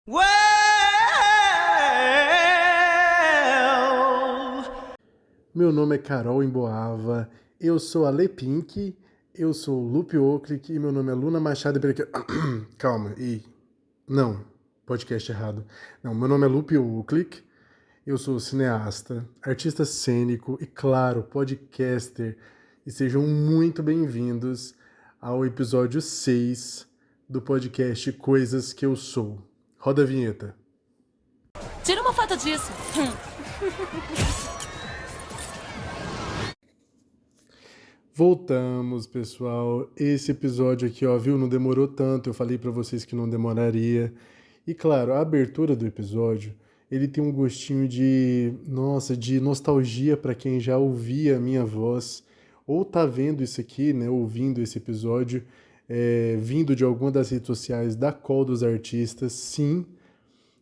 Well, Meu nome é Carol Emboava, eu sou a Le Pink, eu sou o Lupe Oclick e meu nome é Luna Machado. Calma, não, podcast errado. Não, meu nome é Lupe Oclick, eu sou cineasta, artista cênico e, claro, podcaster. E sejam muito bem-vindos ao episódio 6 do podcast Coisas que Eu Sou. Roda a vinheta. Tira uma foto disso. Voltamos, pessoal. Esse episódio aqui, ó, viu? Não demorou tanto. Eu falei pra vocês que não demoraria. E claro, a abertura do episódio, ele tem um gostinho de, nossa, de nostalgia pra quem já ouvia a minha voz ou tá vendo isso aqui, né? Ouvindo esse episódio, vindo de alguma das redes sociais da Call dos Artistas. Sim,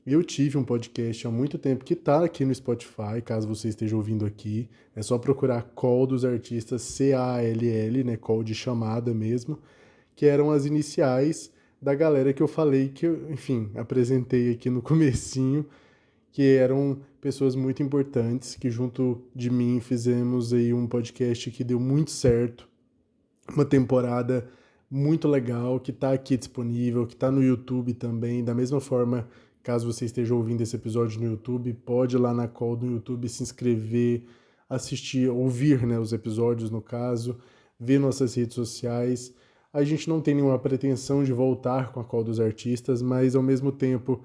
eu tive um podcast há muito tempo que está aqui no Spotify, caso você esteja ouvindo aqui. É só procurar Call dos Artistas, C-A-L-L, né? Call de chamada mesmo, que eram as iniciais da galera que eu falei, que eu, enfim, apresentei aqui no comecinho, que eram pessoas muito importantes, que junto de mim fizemos aí um podcast que deu muito certo, uma temporada muito legal, que está aqui disponível, que está no YouTube também. Da mesma forma, caso você esteja ouvindo esse episódio no YouTube, pode ir lá na call do YouTube se inscrever, assistir, ouvir, né, os episódios no caso, ver nossas redes sociais. A gente não tem nenhuma pretensão de voltar com a call dos artistas, mas ao mesmo tempo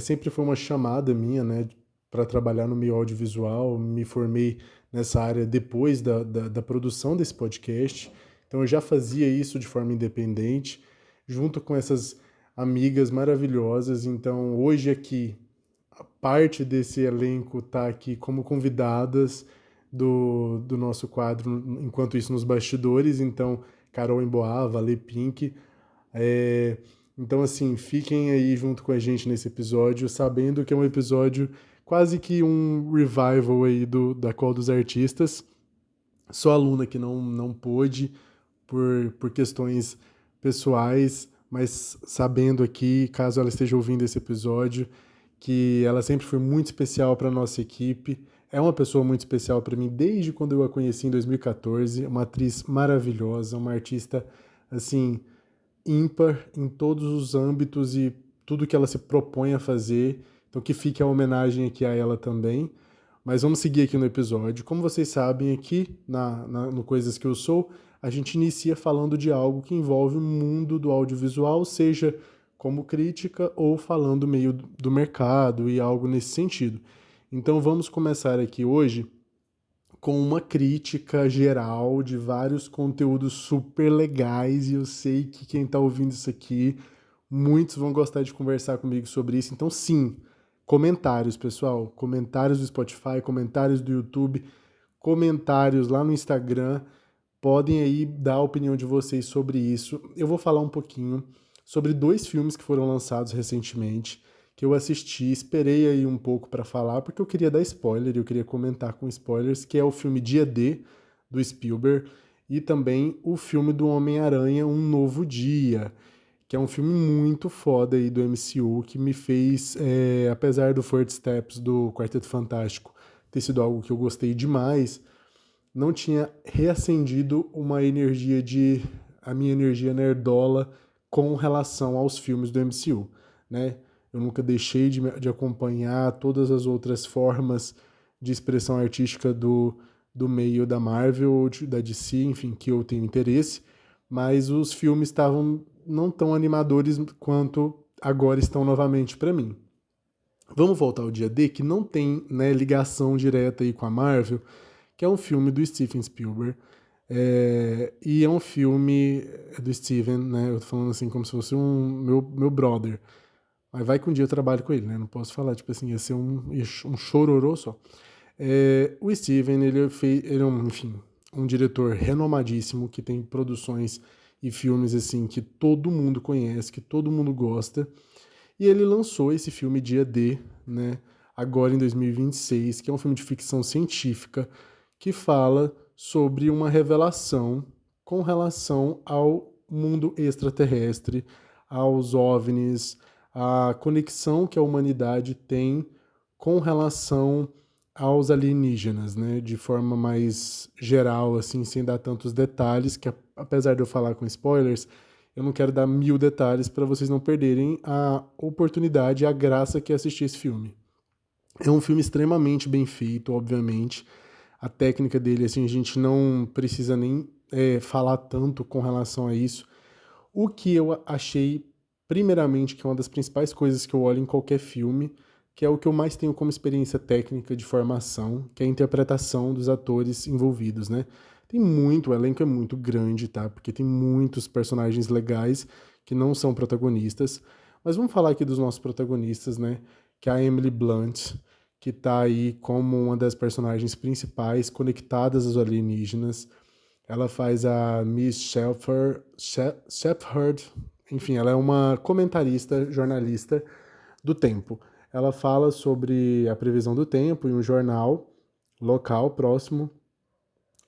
sempre foi uma chamada minha, né, para trabalhar no meio audiovisual. Me formei nessa área depois da produção desse podcast. Então eu já fazia isso de forma independente, junto com essas amigas maravilhosas. Então hoje aqui, a parte desse elenco está aqui como convidadas do nosso quadro, enquanto isso nos bastidores. Então, Carol Emboava, Le Pink. Então, assim, fiquem aí junto com a gente nesse episódio, sabendo que é um episódio quase que um revival aí da Call dos Artistas. Só a Luna que não pôde, por questões pessoais, mas sabendo aqui, caso ela esteja ouvindo esse episódio, que ela sempre foi muito especial para nossa equipe. É uma pessoa muito especial para mim desde quando eu a conheci em 2014, uma atriz maravilhosa, uma artista assim ímpar em todos os âmbitos e tudo que ela se propõe a fazer. Então que fique a homenagem aqui a ela também. Mas vamos seguir aqui no episódio. Como vocês sabem, aqui no Coisas que Eu Sou, a gente inicia falando de algo que envolve o mundo do audiovisual, seja como crítica ou falando meio do mercado e algo nesse sentido. Então vamos começar aqui hoje com uma crítica geral de vários conteúdos super legais, e eu sei que quem está ouvindo isso aqui, muitos vão gostar de conversar comigo sobre isso. Então sim, comentários, pessoal, comentários do Spotify, comentários do YouTube, comentários lá no Instagram, podem aí dar a opinião de vocês sobre isso. Eu vou falar um pouquinho sobre 2 filmes que foram lançados recentemente, que eu assisti, esperei aí um pouco para falar, porque eu queria dar spoiler, eu queria comentar com spoilers, que é o filme Dia D, do Spielberg, e também o filme do Homem-Aranha, Um Novo Dia, que é um filme muito foda aí do MCU, que me fez, apesar do First Steps do Quarteto Fantástico ter sido algo que eu gostei demais, não tinha reacendido a minha energia nerdola com relação aos filmes do MCU, né? Eu nunca deixei de acompanhar todas as outras formas de expressão artística do meio da Marvel ou da DC, enfim, que eu tenho interesse, mas os filmes estavam não tão animadores quanto agora estão novamente para mim. Vamos voltar ao Dia D, que não tem, né, ligação direta aí com a Marvel, que é um filme do Steven Spielberg, e é um filme do Steven, né, eu tô falando assim como se fosse meu brother, mas vai que um dia eu trabalho com ele, né, não posso falar, tipo assim, ia ser um chororô só. O Steven, ele é enfim, um diretor renomadíssimo, que tem produções e filmes assim que todo mundo conhece, que todo mundo gosta, e ele lançou esse filme Dia D, né, agora em 2026, que é um filme de ficção científica que fala sobre uma revelação com relação ao mundo extraterrestre, aos OVNIs, a conexão que a humanidade tem com relação aos alienígenas, né, de forma mais geral, assim, sem dar tantos detalhes, que apesar de eu falar com spoilers, eu não quero dar 1000 detalhes para vocês não perderem a oportunidade e a graça que é assistir esse filme. É um filme extremamente bem feito, obviamente. A técnica dele, assim, a gente não precisa nem falar tanto com relação a isso. O que eu achei, primeiramente, que é uma das principais coisas que eu olho em qualquer filme, que é o que eu mais tenho como experiência técnica de formação, que é a interpretação dos atores envolvidos, né? Tem muito, o elenco é muito grande, tá? Porque tem muitos personagens legais que não são protagonistas. Mas vamos falar aqui dos nossos protagonistas, né? Que é a Emily Blunt, que tá aí como uma das personagens principais conectadas aos alienígenas. Ela faz a Miss Shepherd, enfim, ela é uma comentarista, jornalista do tempo. Ela fala sobre a previsão do tempo em um jornal local próximo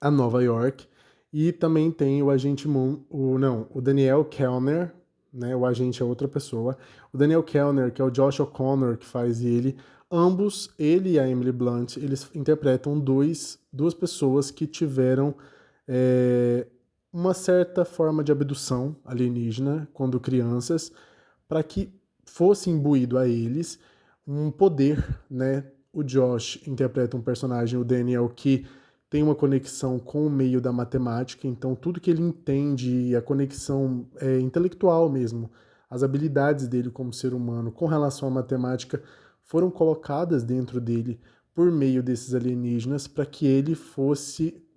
a Nova York. E também tem o agente Moon, o Daniel Kellner, né? O agente é outra pessoa. O Daniel Kellner, que é o Josh O'Connor que faz ele. Ambos, ele e a Emily Blunt, eles interpretam duas pessoas que tiveram é, uma certa forma de abdução alienígena quando crianças, para que fosse imbuído a eles um poder, né? O Josh interpreta um personagem, o Daniel, que tem uma conexão com o meio da matemática, então tudo que ele entende, a conexão intelectual mesmo, as habilidades dele como ser humano com relação à matemática foram colocadas dentro dele por meio desses alienígenas para que ele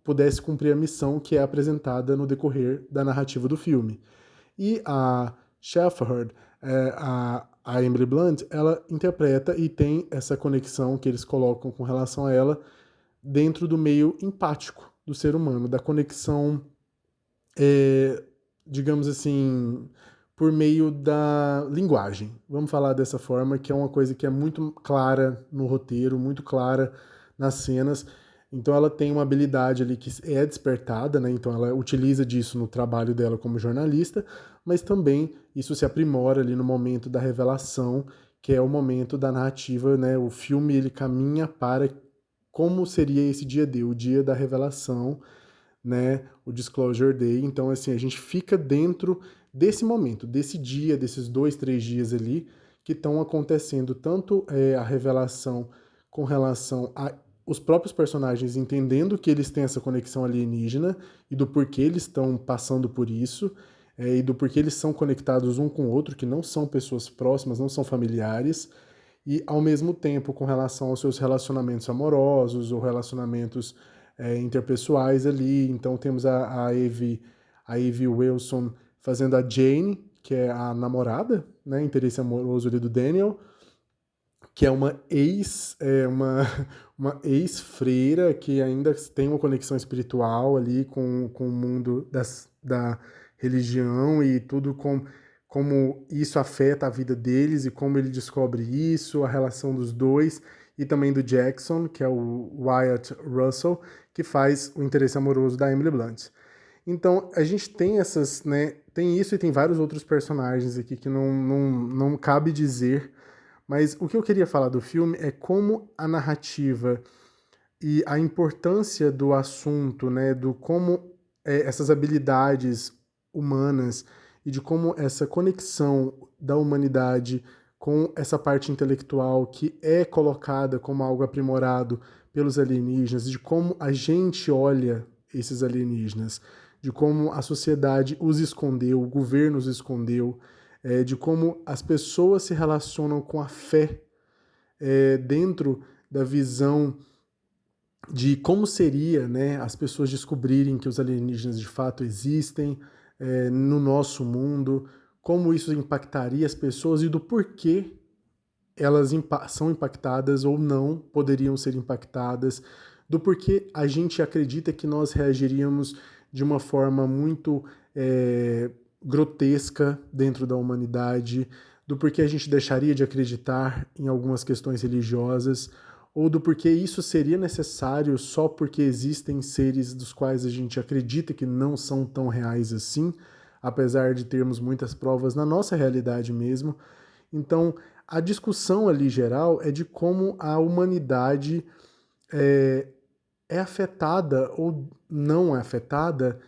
pudesse cumprir a missão que é apresentada no decorrer da narrativa do filme. E a Shepherd, a Emily Blunt, ela interpreta e tem essa conexão que eles colocam com relação a ela dentro do meio empático do ser humano, da conexão, digamos assim, por meio da linguagem. Vamos falar dessa forma, que é uma coisa que é muito clara no roteiro, muito clara nas cenas. Então ela tem uma habilidade ali que é despertada, né? Então ela utiliza disso no trabalho dela como jornalista, mas também isso se aprimora ali no momento da revelação, que é o momento da narrativa, né? O filme ele caminha para como seria esse dia D, o dia da revelação, né, o Disclosure Day. Então, assim, a gente fica dentro desse momento, desse dia, desses 2, 3 dias ali, que estão acontecendo tanto a revelação com relação a os próprios personagens entendendo que eles têm essa conexão alienígena e do porquê eles estão passando por isso, e do porquê eles são conectados um com o outro, que não são pessoas próximas, não são familiares, e ao mesmo tempo com relação aos seus relacionamentos amorosos ou relacionamentos interpessoais ali. Então temos a Eve Wilson fazendo a Jane, que é a namorada, né, interesse amoroso ali do Daniel, que é uma ex-freira que ainda tem uma conexão espiritual ali com o mundo da religião e tudo como isso afeta a vida deles e como ele descobre isso, a relação dos dois, e também do Jackson, que é o Wyatt Russell, que faz o interesse amoroso da Emily Blunt. Então, a gente tem essas, né, tem isso e tem vários outros personagens aqui que não cabe dizer, mas o que eu queria falar do filme é como a narrativa e a importância do assunto, né, do como essas habilidades humanas e de como essa conexão da humanidade com essa parte intelectual que é colocada como algo aprimorado pelos alienígenas, de como a gente olha esses alienígenas, de como a sociedade os escondeu, o governo os escondeu, de como as pessoas se relacionam com a fé dentro da visão de como seria, né, as pessoas descobrirem que os alienígenas de fato existem no nosso mundo, como isso impactaria as pessoas e do porquê elas são impactadas ou não poderiam ser impactadas, do porquê a gente acredita que nós reagiríamos de uma forma muito grotesca dentro da humanidade, do porquê a gente deixaria de acreditar em algumas questões religiosas, ou do porquê isso seria necessário só porque existem seres dos quais a gente acredita que não são tão reais assim, apesar de termos muitas provas na nossa realidade mesmo. Então, a discussão ali geral é de como a humanidade é afetada ou não é afetada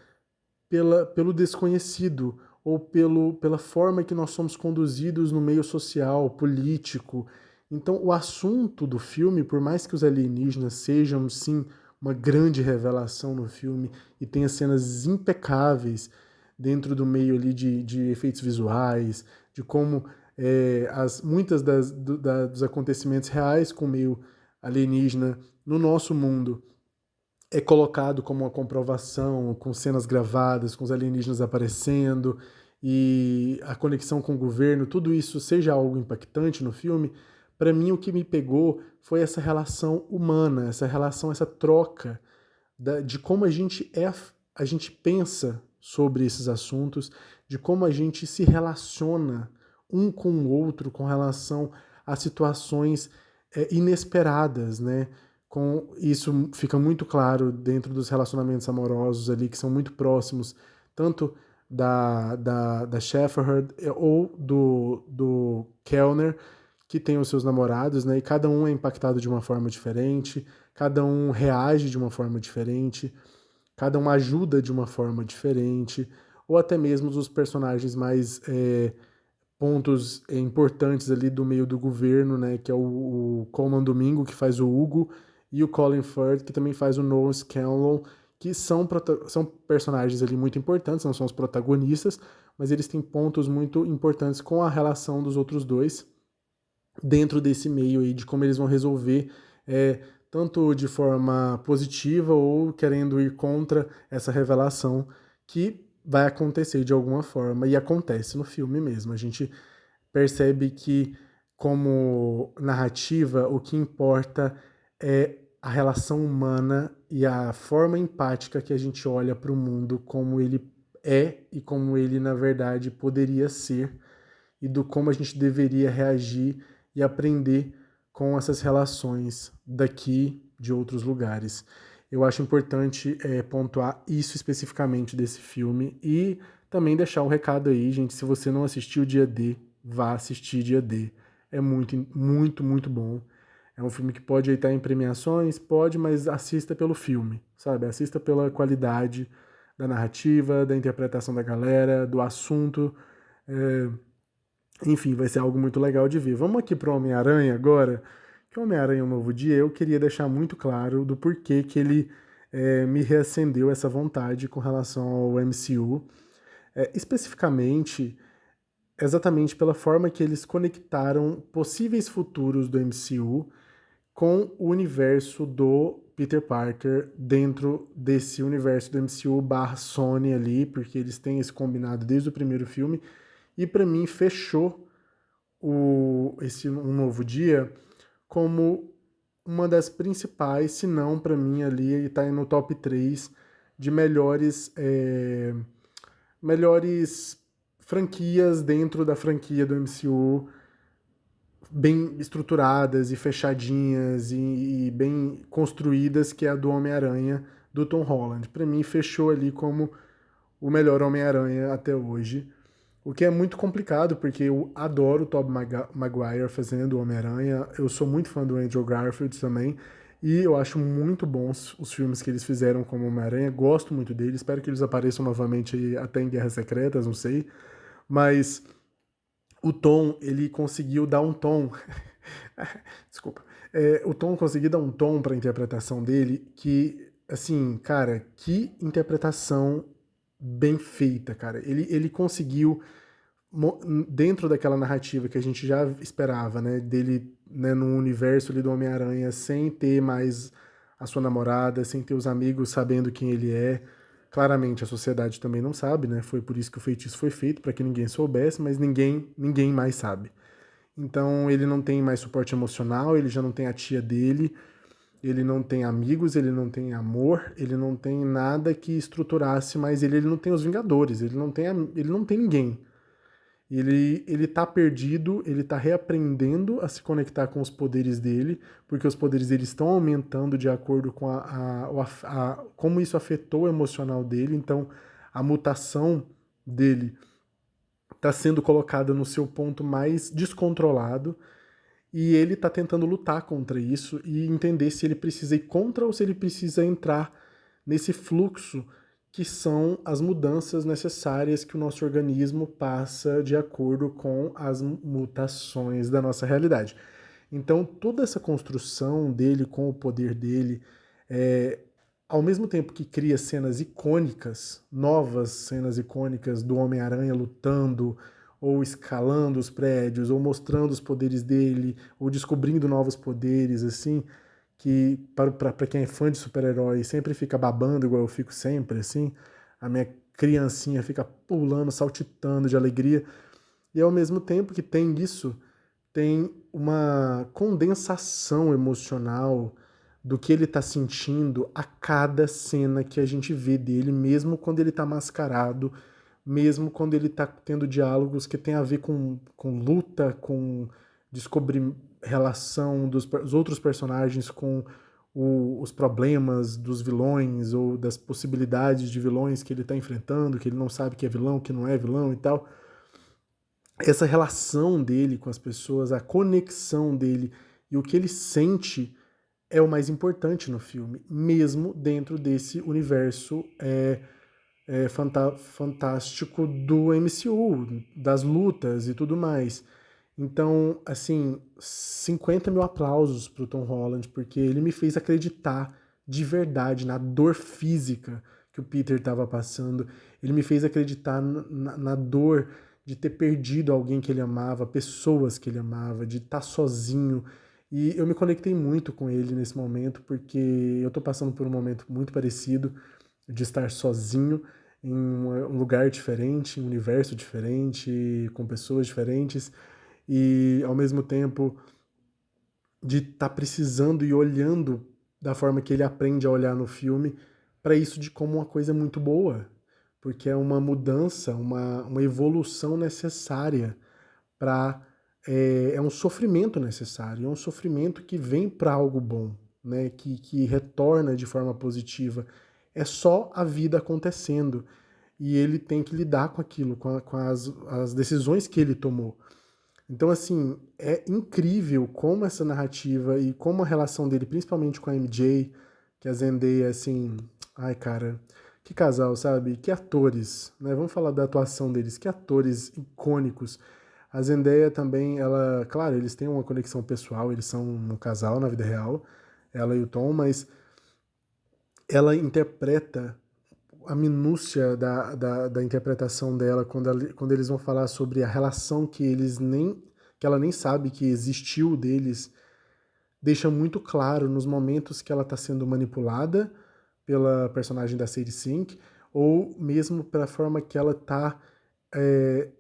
pelo desconhecido ou pela forma que nós somos conduzidos no meio social, político. Então, o assunto do filme, por mais que os alienígenas sejam, sim, uma grande revelação no filme e tenha cenas impecáveis dentro do meio ali de efeitos visuais, de como muitas dos acontecimentos reais com o meio alienígena no nosso mundo é colocado como uma comprovação, com cenas gravadas, com os alienígenas aparecendo, e a conexão com o governo, tudo isso seja algo impactante no filme, para mim o que me pegou foi essa relação humana, essa relação, essa troca de como a gente pensa sobre esses assuntos, de como a gente se relaciona um com o outro com relação a situações inesperadas, né? Com isso fica muito claro dentro dos relacionamentos amorosos ali, que são muito próximos, tanto da Shepherd ou do Kellner, que tem os seus namorados, né? E cada um é impactado de uma forma diferente, cada um reage de uma forma diferente, cada um ajuda de uma forma diferente, ou até mesmo os personagens mais pontos importantes ali do meio do governo, né? Que é o Colman Domingo, que faz o Hugo, e o Colin Firth, que também faz o Noah Scanlon, que são personagens ali muito importantes, não são os protagonistas, mas eles têm pontos muito importantes com a relação dos outros dois dentro desse meio aí, de como eles vão resolver, tanto de forma positiva ou querendo ir contra essa revelação que vai acontecer de alguma forma, e acontece no filme mesmo. A gente percebe que, como narrativa, o que importa é a relação humana e a forma empática que a gente olha para o mundo como ele é e como ele, na verdade, poderia ser, e do como a gente deveria reagir e aprender com essas relações daqui de outros lugares. Eu acho importante pontuar isso especificamente desse filme e também deixar o recado aí, gente, se você não assistiu Dia D, vá assistir Dia D. É muito, muito, muito bom. É um filme que pode estar em premiações, pode, mas assista pelo filme, sabe? Assista pela qualidade da narrativa, da interpretação da galera, do assunto. Enfim, vai ser algo muito legal de ver. Vamos aqui para o Homem-Aranha agora, que o Homem-Aranha Um Novo Dia, eu queria deixar muito claro do porquê que ele me reacendeu essa vontade com relação ao MCU. Especificamente, exatamente pela forma que eles conectaram possíveis futuros do MCU com o universo do Peter Parker dentro desse universo do MCU barra Sony ali, porque eles têm esse combinado desde o primeiro filme, e para mim fechou esse Um Novo Dia como uma das principais, se não para mim ali, ele está no top 3 de melhores franquias dentro da franquia do MCU, bem estruturadas e fechadinhas e bem construídas, que é a do Homem-Aranha do Tom Holland. Para mim, fechou ali como o melhor Homem-Aranha até hoje. O que é muito complicado, porque eu adoro o Tobey Maguire fazendo o Homem-Aranha. Eu sou muito fã do Andrew Garfield também. E eu acho muito bons os filmes que eles fizeram como Homem-Aranha. Gosto muito deles. Espero que eles apareçam novamente até em Guerras Secretas, não sei. Mas o Tom, ele conseguiu dar um tom. Desculpa. O Tom conseguiu dar um tom para a interpretação dele que, assim, cara, que interpretação bem feita, cara. Ele conseguiu, dentro daquela narrativa que a gente já esperava, né, dele, né, no universo ali do Homem-Aranha, sem ter mais a sua namorada, sem ter os amigos sabendo quem ele é. Claramente a sociedade também não sabe, né? Foi por isso que o feitiço foi feito, para que ninguém soubesse, mas ninguém mais sabe. Então ele não tem mais suporte emocional, ele já não tem a tia dele, ele não tem amigos, ele não tem amor, ele não tem nada que estruturasse mais ele não tem os Vingadores, ele não tem ninguém. Ele tá perdido, ele tá reaprendendo a se conectar com os poderes dele, porque os poderes dele estão aumentando de acordo com como isso afetou o emocional dele, então a mutação dele tá sendo colocada no seu ponto mais descontrolado, e ele tá tentando lutar contra isso e entender se ele precisa ir contra ou se ele precisa entrar nesse fluxo que são as mudanças necessárias que o nosso organismo passa de acordo com as mutações da nossa realidade. Então, toda essa construção dele com o poder dele, ao mesmo tempo que cria cenas icônicas, novas cenas icônicas do Homem-Aranha lutando, ou escalando os prédios, ou mostrando os poderes dele, ou descobrindo novos poderes, assim, que para quem é fã de super-herói sempre fica babando, igual eu fico sempre, assim, a minha criancinha fica pulando, saltitando de alegria, e ao mesmo tempo que tem isso, tem uma condensação emocional do que ele está sentindo a cada cena que a gente vê dele, mesmo quando ele está mascarado, mesmo quando ele está tendo diálogos que tem a ver com luta, com descobrir relação dos outros personagens com os problemas dos vilões ou das possibilidades de vilões que ele está enfrentando, que ele não sabe que é vilão, que não é vilão e tal. Essa relação dele com as pessoas, a conexão dele e o que ele sente é o mais importante no filme, mesmo dentro desse universo fantástico do MCU, das lutas e tudo mais. Então, assim, 50 mil aplausos pro Tom Holland, porque ele me fez acreditar de verdade na dor física que o Peter estava passando. Ele me fez acreditar na dor de ter perdido alguém que ele amava, pessoas que ele amava, de estar sozinho. E eu me conectei muito com ele nesse momento, porque eu tô passando por um momento muito parecido, de estar sozinho em um lugar diferente, em um universo diferente, com pessoas diferentes, e ao mesmo tempo de estar precisando e olhando da forma que ele aprende a olhar no filme para isso de como uma coisa muito boa, porque é uma mudança, uma evolução necessária para é um sofrimento necessário, é um sofrimento que vem para algo bom, né? Que retorna de forma positiva. É só a vida acontecendo e ele tem que lidar com aquilo, com as decisões que ele tomou. Então, assim, é incrível como essa narrativa e como a relação dele, principalmente com a MJ, que a Zendaya, assim, ai, cara, que casal, sabe? Que atores, né? Vamos falar da atuação deles, que atores icônicos. A Zendaya também, ela, claro, eles têm uma conexão pessoal, eles são um casal na vida real, ela e o Tom, mas ela interpreta a minúcia da interpretação dela quando eles vão falar sobre a relação que ela nem sabe que existiu deles, deixa muito claro nos momentos que ela está sendo manipulada pela personagem da Sadie Sink, ou mesmo pela forma que ela está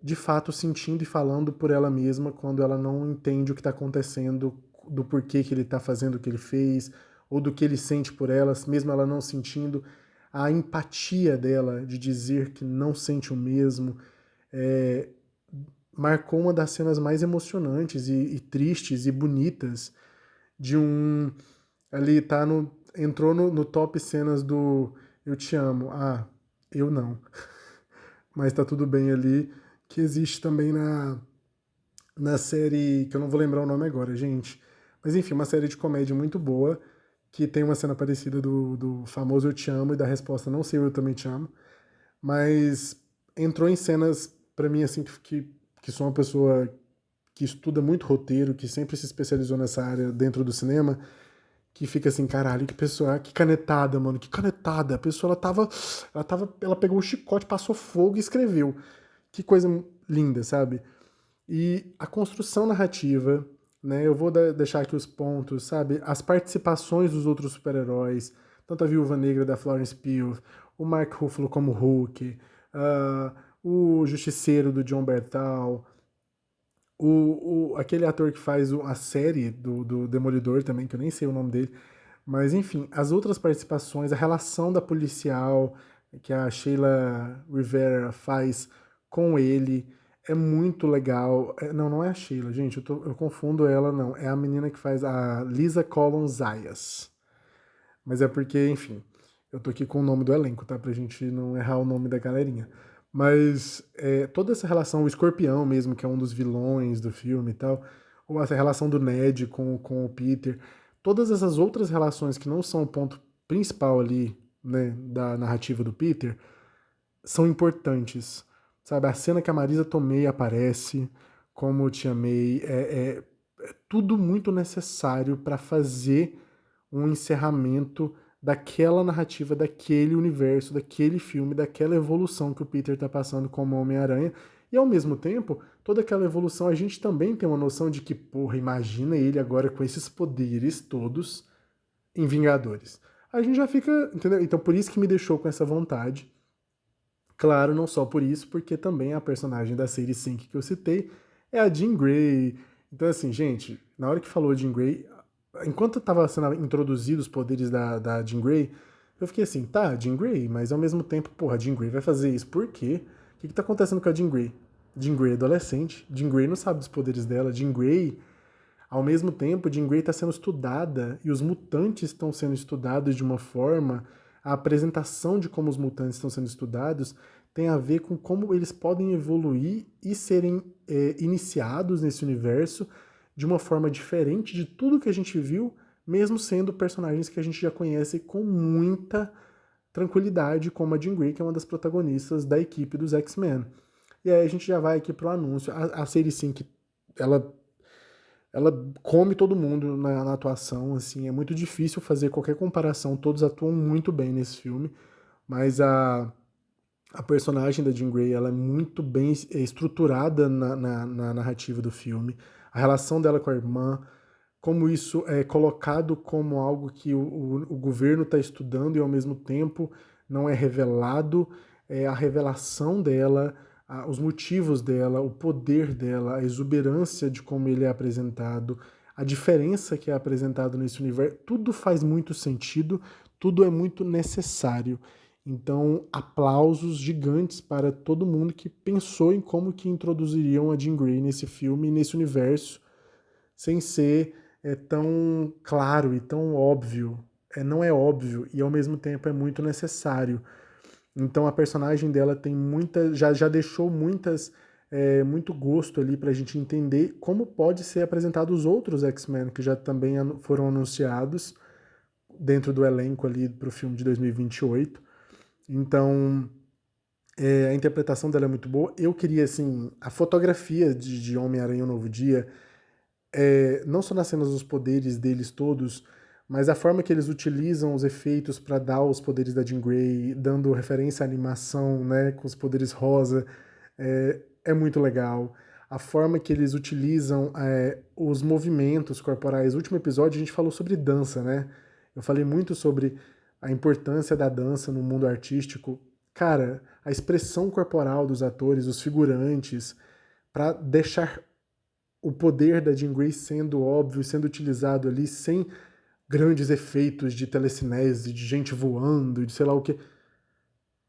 de fato sentindo e falando por ela mesma quando ela não entende o que está acontecendo, do porquê que ele está fazendo o que ele fez, ou do que ele sente por elas, mesmo ela não sentindo, a empatia dela de dizer que não sente o mesmo, marcou uma das cenas mais emocionantes e tristes e bonitas de um... Ali tá entrou no top cenas do Eu Te Amo. Ah, eu não. Mas tá tudo bem ali, que existe também na série, que eu não vou lembrar o nome agora, gente. Mas enfim, uma série de comédia muito boa, que tem uma cena parecida do famoso Eu Te Amo e da resposta Não Sei Eu Também Te Amo. Mas entrou em cenas, pra mim, assim, que sou uma pessoa que estuda muito roteiro, que sempre se especializou nessa área dentro do cinema, que fica assim, caralho, que pessoa, que canetada, mano, que canetada. A pessoa, ela pegou o chicote, passou fogo e escreveu. Que coisa linda, sabe? E a construção narrativa, né? Eu vou deixar aqui os pontos, sabe? As participações dos outros super-heróis, tanto a Viúva Negra da Florence Pugh, o Mark Ruffalo como Hulk, o Justiceiro do John Bernthal, aquele ator que faz a série do Demolidor também, que eu nem sei o nome dele, mas enfim, as outras participações, a relação da policial que a Sheila Rivera faz com ele é muito legal. Não, não é a Sheila, gente, eu confundo ela, não. É a menina que faz a Lisa Collins Zayas. Mas é porque, enfim, eu tô aqui com o nome do elenco, tá? Pra gente não errar o nome da galerinha. Mas toda essa relação, o Escorpião mesmo, que é um dos vilões do filme e tal, ou essa relação do Ned com o Peter, todas essas outras relações que não são o ponto principal ali, né, da narrativa do Peter, são importantes, sabe? A cena que a Marisa Tomei aparece, como eu te amei, é tudo muito necessário para fazer um encerramento daquela narrativa, daquele universo, daquele filme, daquela evolução que o Peter está passando como Homem-Aranha. E ao mesmo tempo, toda aquela evolução, a gente também tem uma noção de que, porra, imagina ele agora com esses poderes todos em Vingadores. A gente já fica, entendeu? Então por isso que me deixou com essa vontade. Claro, não só por isso, porque também a personagem da série 5 que eu citei é a Jean Grey. Então, assim, gente, na hora que falou Jean Grey, enquanto estava sendo introduzido os poderes da Jean Grey, eu fiquei assim, tá, Jean Grey, mas ao mesmo tempo, porra, a Jean Grey vai fazer isso, por quê? O que tá acontecendo com a Jean Grey? Jean Grey é adolescente, Jean Grey não sabe dos poderes dela, Jean Grey, ao mesmo tempo, Jean Grey está sendo estudada e os mutantes estão sendo estudados de uma forma, a apresentação de como os mutantes estão sendo estudados tem a ver com como eles podem evoluir e serem iniciados nesse universo de uma forma diferente de tudo que a gente viu, mesmo sendo personagens que a gente já conhece com muita tranquilidade, como a Jean Grey, que é uma das protagonistas da equipe dos X-Men. E aí a gente já vai aqui pro anúncio. A série 5, ela ela come todo mundo na atuação, assim, é muito difícil fazer qualquer comparação, todos atuam muito bem nesse filme, mas a personagem da Jean Grey, ela é muito bem estruturada na narrativa do filme, a relação dela com a irmã, como isso é colocado como algo que o governo está estudando e ao mesmo tempo não é revelado, a revelação dela, os motivos dela, o poder dela, a exuberância de como ele é apresentado, a diferença que é apresentado nesse universo, tudo faz muito sentido, tudo é muito necessário. Então, aplausos gigantes para todo mundo que pensou em como que introduziriam a Jean Grey nesse filme, nesse universo, sem ser tão claro e tão óbvio. Não é óbvio e ao mesmo tempo é muito necessário. Então a personagem dela tem muita, já deixou muito gosto ali pra gente entender como pode ser apresentado os outros X-Men que já também foram anunciados dentro do elenco ali pro filme de 2028. Então a interpretação dela é muito boa. Eu queria, assim, a fotografia de Homem-Aranha Um Novo Dia, não só nas cenas dos poderes deles todos, mas a forma que eles utilizam os efeitos para dar os poderes da Jean Grey, dando referência à animação, né, com os poderes rosa, é muito legal. A forma que eles utilizam os movimentos corporais. No último episódio a gente falou sobre dança, né? Eu falei muito sobre a importância da dança no mundo artístico. Cara, a expressão corporal dos atores, os figurantes, para deixar o poder da Jean Grey sendo óbvio, sendo utilizado ali sem grandes efeitos de telecinese, de gente voando, de sei lá o que.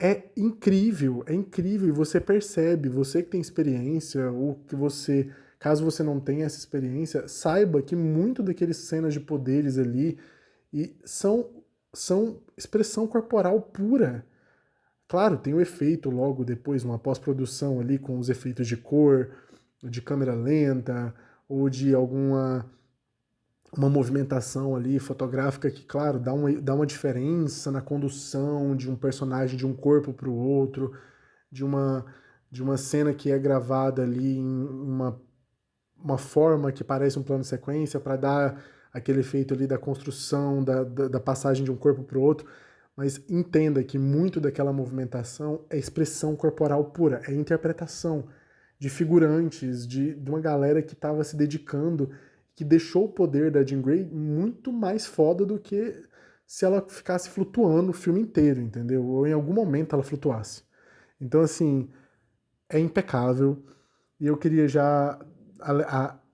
É incrível, e você percebe, você que tem experiência, ou que você, caso você não tenha essa experiência, saiba que muito daqueles cenas de poderes ali são expressão corporal pura. Claro, tem o efeito logo depois, uma pós-produção ali com os efeitos de cor, de câmera lenta, ou de uma movimentação ali fotográfica que, claro, dá uma diferença na condução de um personagem de um corpo para o outro, de uma, de uma cena que é gravada ali em uma forma que parece um plano de sequência para dar aquele efeito ali da construção, da passagem de um corpo para o outro. Mas entenda que muito daquela movimentação é expressão corporal pura, é interpretação de figurantes, de uma galera que estava se dedicando, que deixou o poder da Jean Grey muito mais foda do que se ela ficasse flutuando o filme inteiro, entendeu? Ou em algum momento ela flutuasse. Então, assim, é impecável. E eu queria já,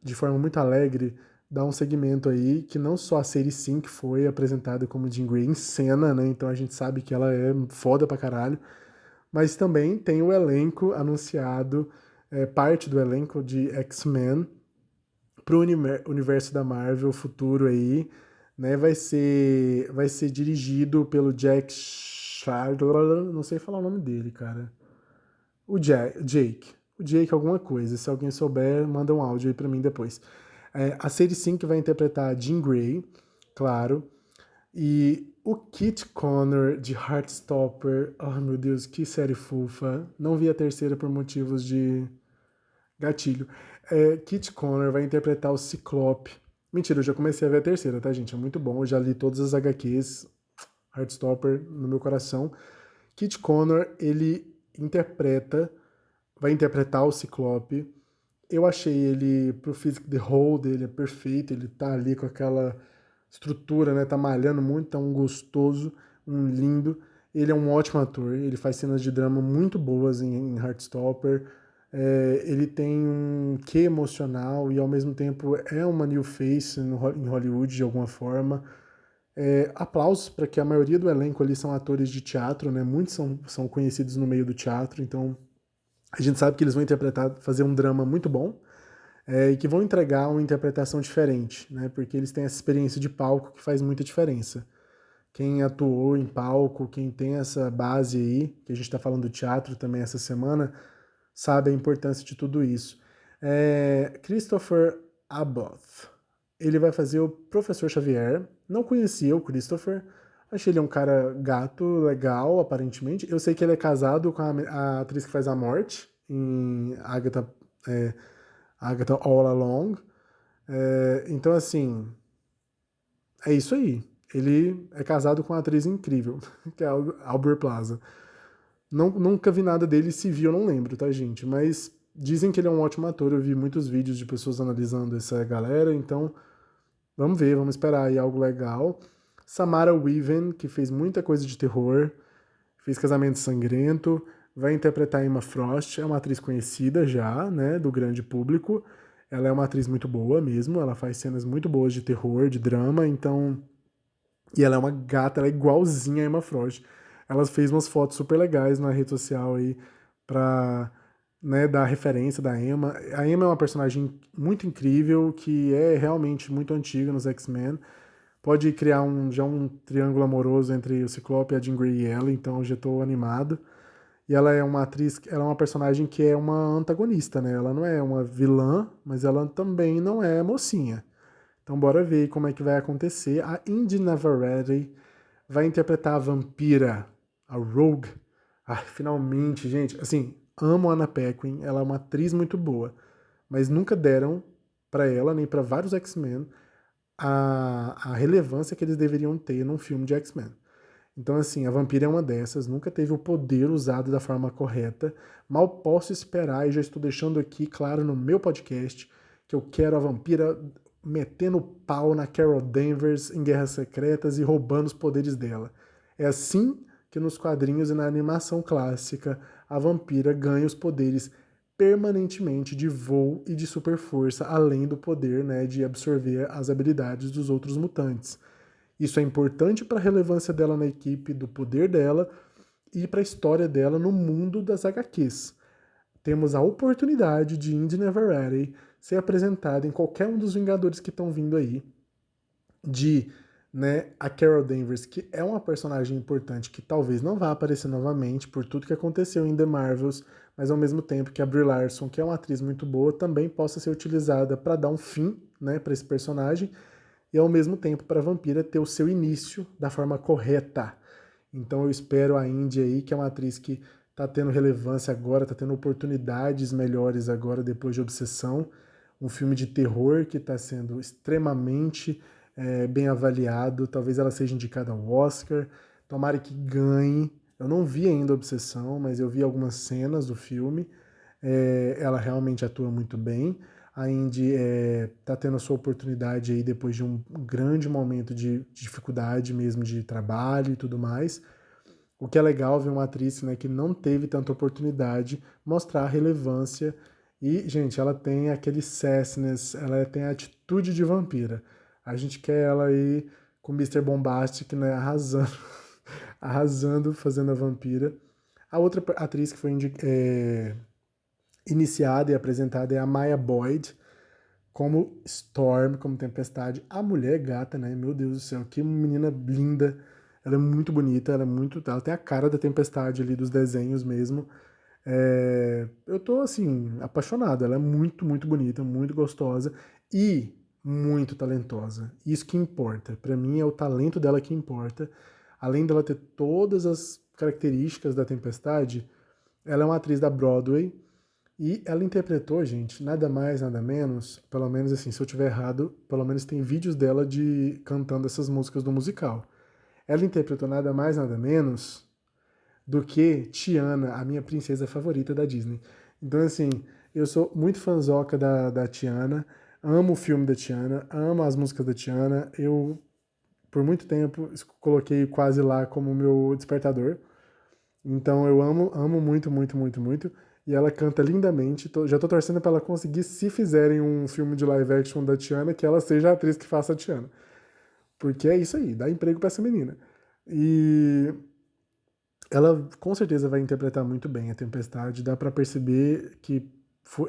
de forma muito alegre, dar um segmento aí que não só a série 5 foi apresentada como Jean Grey em cena, né? Então a gente sabe que ela é foda pra caralho. Mas também tem o elenco anunciado, parte do elenco de X-Men pro universo da Marvel futuro aí, né? Vai ser dirigido pelo Jack Schreier, não sei falar o nome dele, cara. Jake. O Jake alguma coisa. Se alguém souber, manda um áudio aí pra mim depois. A Sadie Sink vai interpretar a Jean Grey, claro. E o Kit Connor de Heartstopper. Oh, meu Deus, que série fofa. Não vi a terceira por motivos de gatilho. Kit Connor vai interpretar o Ciclope. Mentira, eu já comecei a ver a terceira, tá, gente? É muito bom. Eu já li todas as HQs. Heartstopper no meu coração. Kit Connor, ele vai interpretar o Ciclope. Eu achei ele, pro physique the whole dele, é perfeito. Ele tá ali com aquela estrutura, né? Tá malhando muito, tá um gostoso, um lindo. Ele é um ótimo ator, ele faz cenas de drama muito boas em Heartstopper. Ele tem um quê emocional e ao mesmo tempo é uma new face em Hollywood de alguma forma. Aplausos para que a maioria do elenco ali são atores de teatro, né? Muitos são conhecidos no meio do teatro, então a gente sabe que eles vão interpretar, fazer um drama muito bom e que vão entregar uma interpretação diferente, né? Porque eles têm essa experiência de palco que faz muita diferença. Quem atuou em palco, quem tem essa base aí, que a gente está falando do teatro também essa semana, sabe a importância de tudo isso. Christopher Abbott, ele vai fazer o Professor Xavier. Não conhecia o Christopher, achei ele um cara gato, legal, aparentemente. Eu sei que ele é casado com a atriz que faz a Morte, em Agatha All Along. Então, assim, é isso aí. Ele é casado com uma atriz incrível, que é a Aubrey Plaza. Nunca vi nada dele, se vi eu não lembro, tá, gente? Mas dizem que ele é um ótimo ator, eu vi muitos vídeos de pessoas analisando essa galera, então vamos ver, vamos esperar aí algo legal. Samara Weaving, que fez muita coisa de terror, fez Casamento Sangrento, vai interpretar Emma Frost, é uma atriz conhecida já, né, do grande público. Ela é uma atriz muito boa mesmo, ela faz cenas muito boas de terror, de drama, então... E ela é uma gata, ela é igualzinha a Emma Frost. Ela fez umas fotos super legais na rede social aí pra, né, dar referência da Emma. A Emma é uma personagem muito incrível, que é realmente muito antiga nos X-Men. Pode criar já um triângulo amoroso entre o Ciclope, a Jean Grey e ela, então eu já tô animado. E ela é uma atriz, ela é uma personagem que é uma antagonista, né? Ela não é uma vilã, mas ela também não é mocinha. Então bora ver como é que vai acontecer. A Indy Navarrete vai interpretar a vampira, a Rogue. Finalmente, gente. Assim, amo a Anna Paquin, ela é uma atriz muito boa, mas nunca deram para ela, nem para vários X-Men, a relevância que eles deveriam ter num filme de X-Men. Então, assim, a vampira é uma dessas, nunca teve o poder usado da forma correta. Mal posso esperar, e já estou deixando aqui claro no meu podcast, que eu quero a vampira metendo pau na Carol Danvers em Guerras Secretas e roubando os poderes dela. É assim que nos quadrinhos e na animação clássica a vampira ganha os poderes permanentemente de voo e de super força, além do poder, né, de absorver as habilidades dos outros mutantes. Isso é importante para a relevância dela na equipe, do poder dela e para a história dela no mundo das HQs. Temos a oportunidade de Indy Neverready ser apresentada em qualquer um dos Vingadores que estão vindo aí, de, né, a Carol Danvers, que é uma personagem importante que talvez não vá aparecer novamente por tudo que aconteceu em The Marvels, mas ao mesmo tempo que a Brie Larson, que é uma atriz muito boa, também possa ser utilizada para dar um fim, né, para esse personagem e ao mesmo tempo para a vampira ter o seu início da forma correta. Então eu espero a Indy aí, que é uma atriz que tá tendo relevância agora, tá tendo oportunidades melhores agora depois de Obsessão, um filme de terror que está sendo extremamente bem avaliado, talvez ela seja indicada ao Oscar, tomara que ganhe. Eu não vi ainda Obsessão, mas eu vi algumas cenas do filme, ela realmente atua muito bem. A Indy está tendo a sua oportunidade aí depois de um grande momento de dificuldade mesmo de trabalho e tudo mais. O que é legal ver uma atriz, né, que não teve tanta oportunidade mostrar a relevância. E, gente, ela tem aquele sassness, ela tem a atitude de vampira. A gente quer ela aí com o Mr. Bombastic, né, arrasando, arrasando, fazendo a vampira. A outra atriz que foi iniciada e apresentada é a Maya Boyd, como Storm, como Tempestade. A mulher é gata, né? Meu Deus do céu, que menina linda. Ela é muito bonita, ela tem a cara da Tempestade ali dos desenhos mesmo. Eu tô, assim, apaixonado. Ela é muito, muito bonita, muito gostosa e muito talentosa. Isso que importa. Pra mim é o talento dela que importa. Além dela ter todas as características da Tempestade, ela é uma atriz da Broadway e ela interpretou, gente, nada mais, nada menos, pelo menos assim, se eu tiver errado, pelo menos tem vídeos dela de cantando essas músicas do musical. Ela interpretou nada mais, nada menos do que Tiana, a minha princesa favorita da Disney. Então, assim, eu sou muito fãzoca da Tiana, amo o filme da Tiana, amo as músicas da Tiana. Eu, por muito tempo, coloquei quase lá como meu despertador. Então, eu amo muito, muito, muito, muito. E ela canta lindamente. Já tô torcendo pra ela conseguir, se fizerem um filme de live action da Tiana, que ela seja a atriz que faça a Tiana. Porque é isso aí, dá emprego pra essa menina. E ela com certeza vai interpretar muito bem a Tempestade. Dá pra perceber que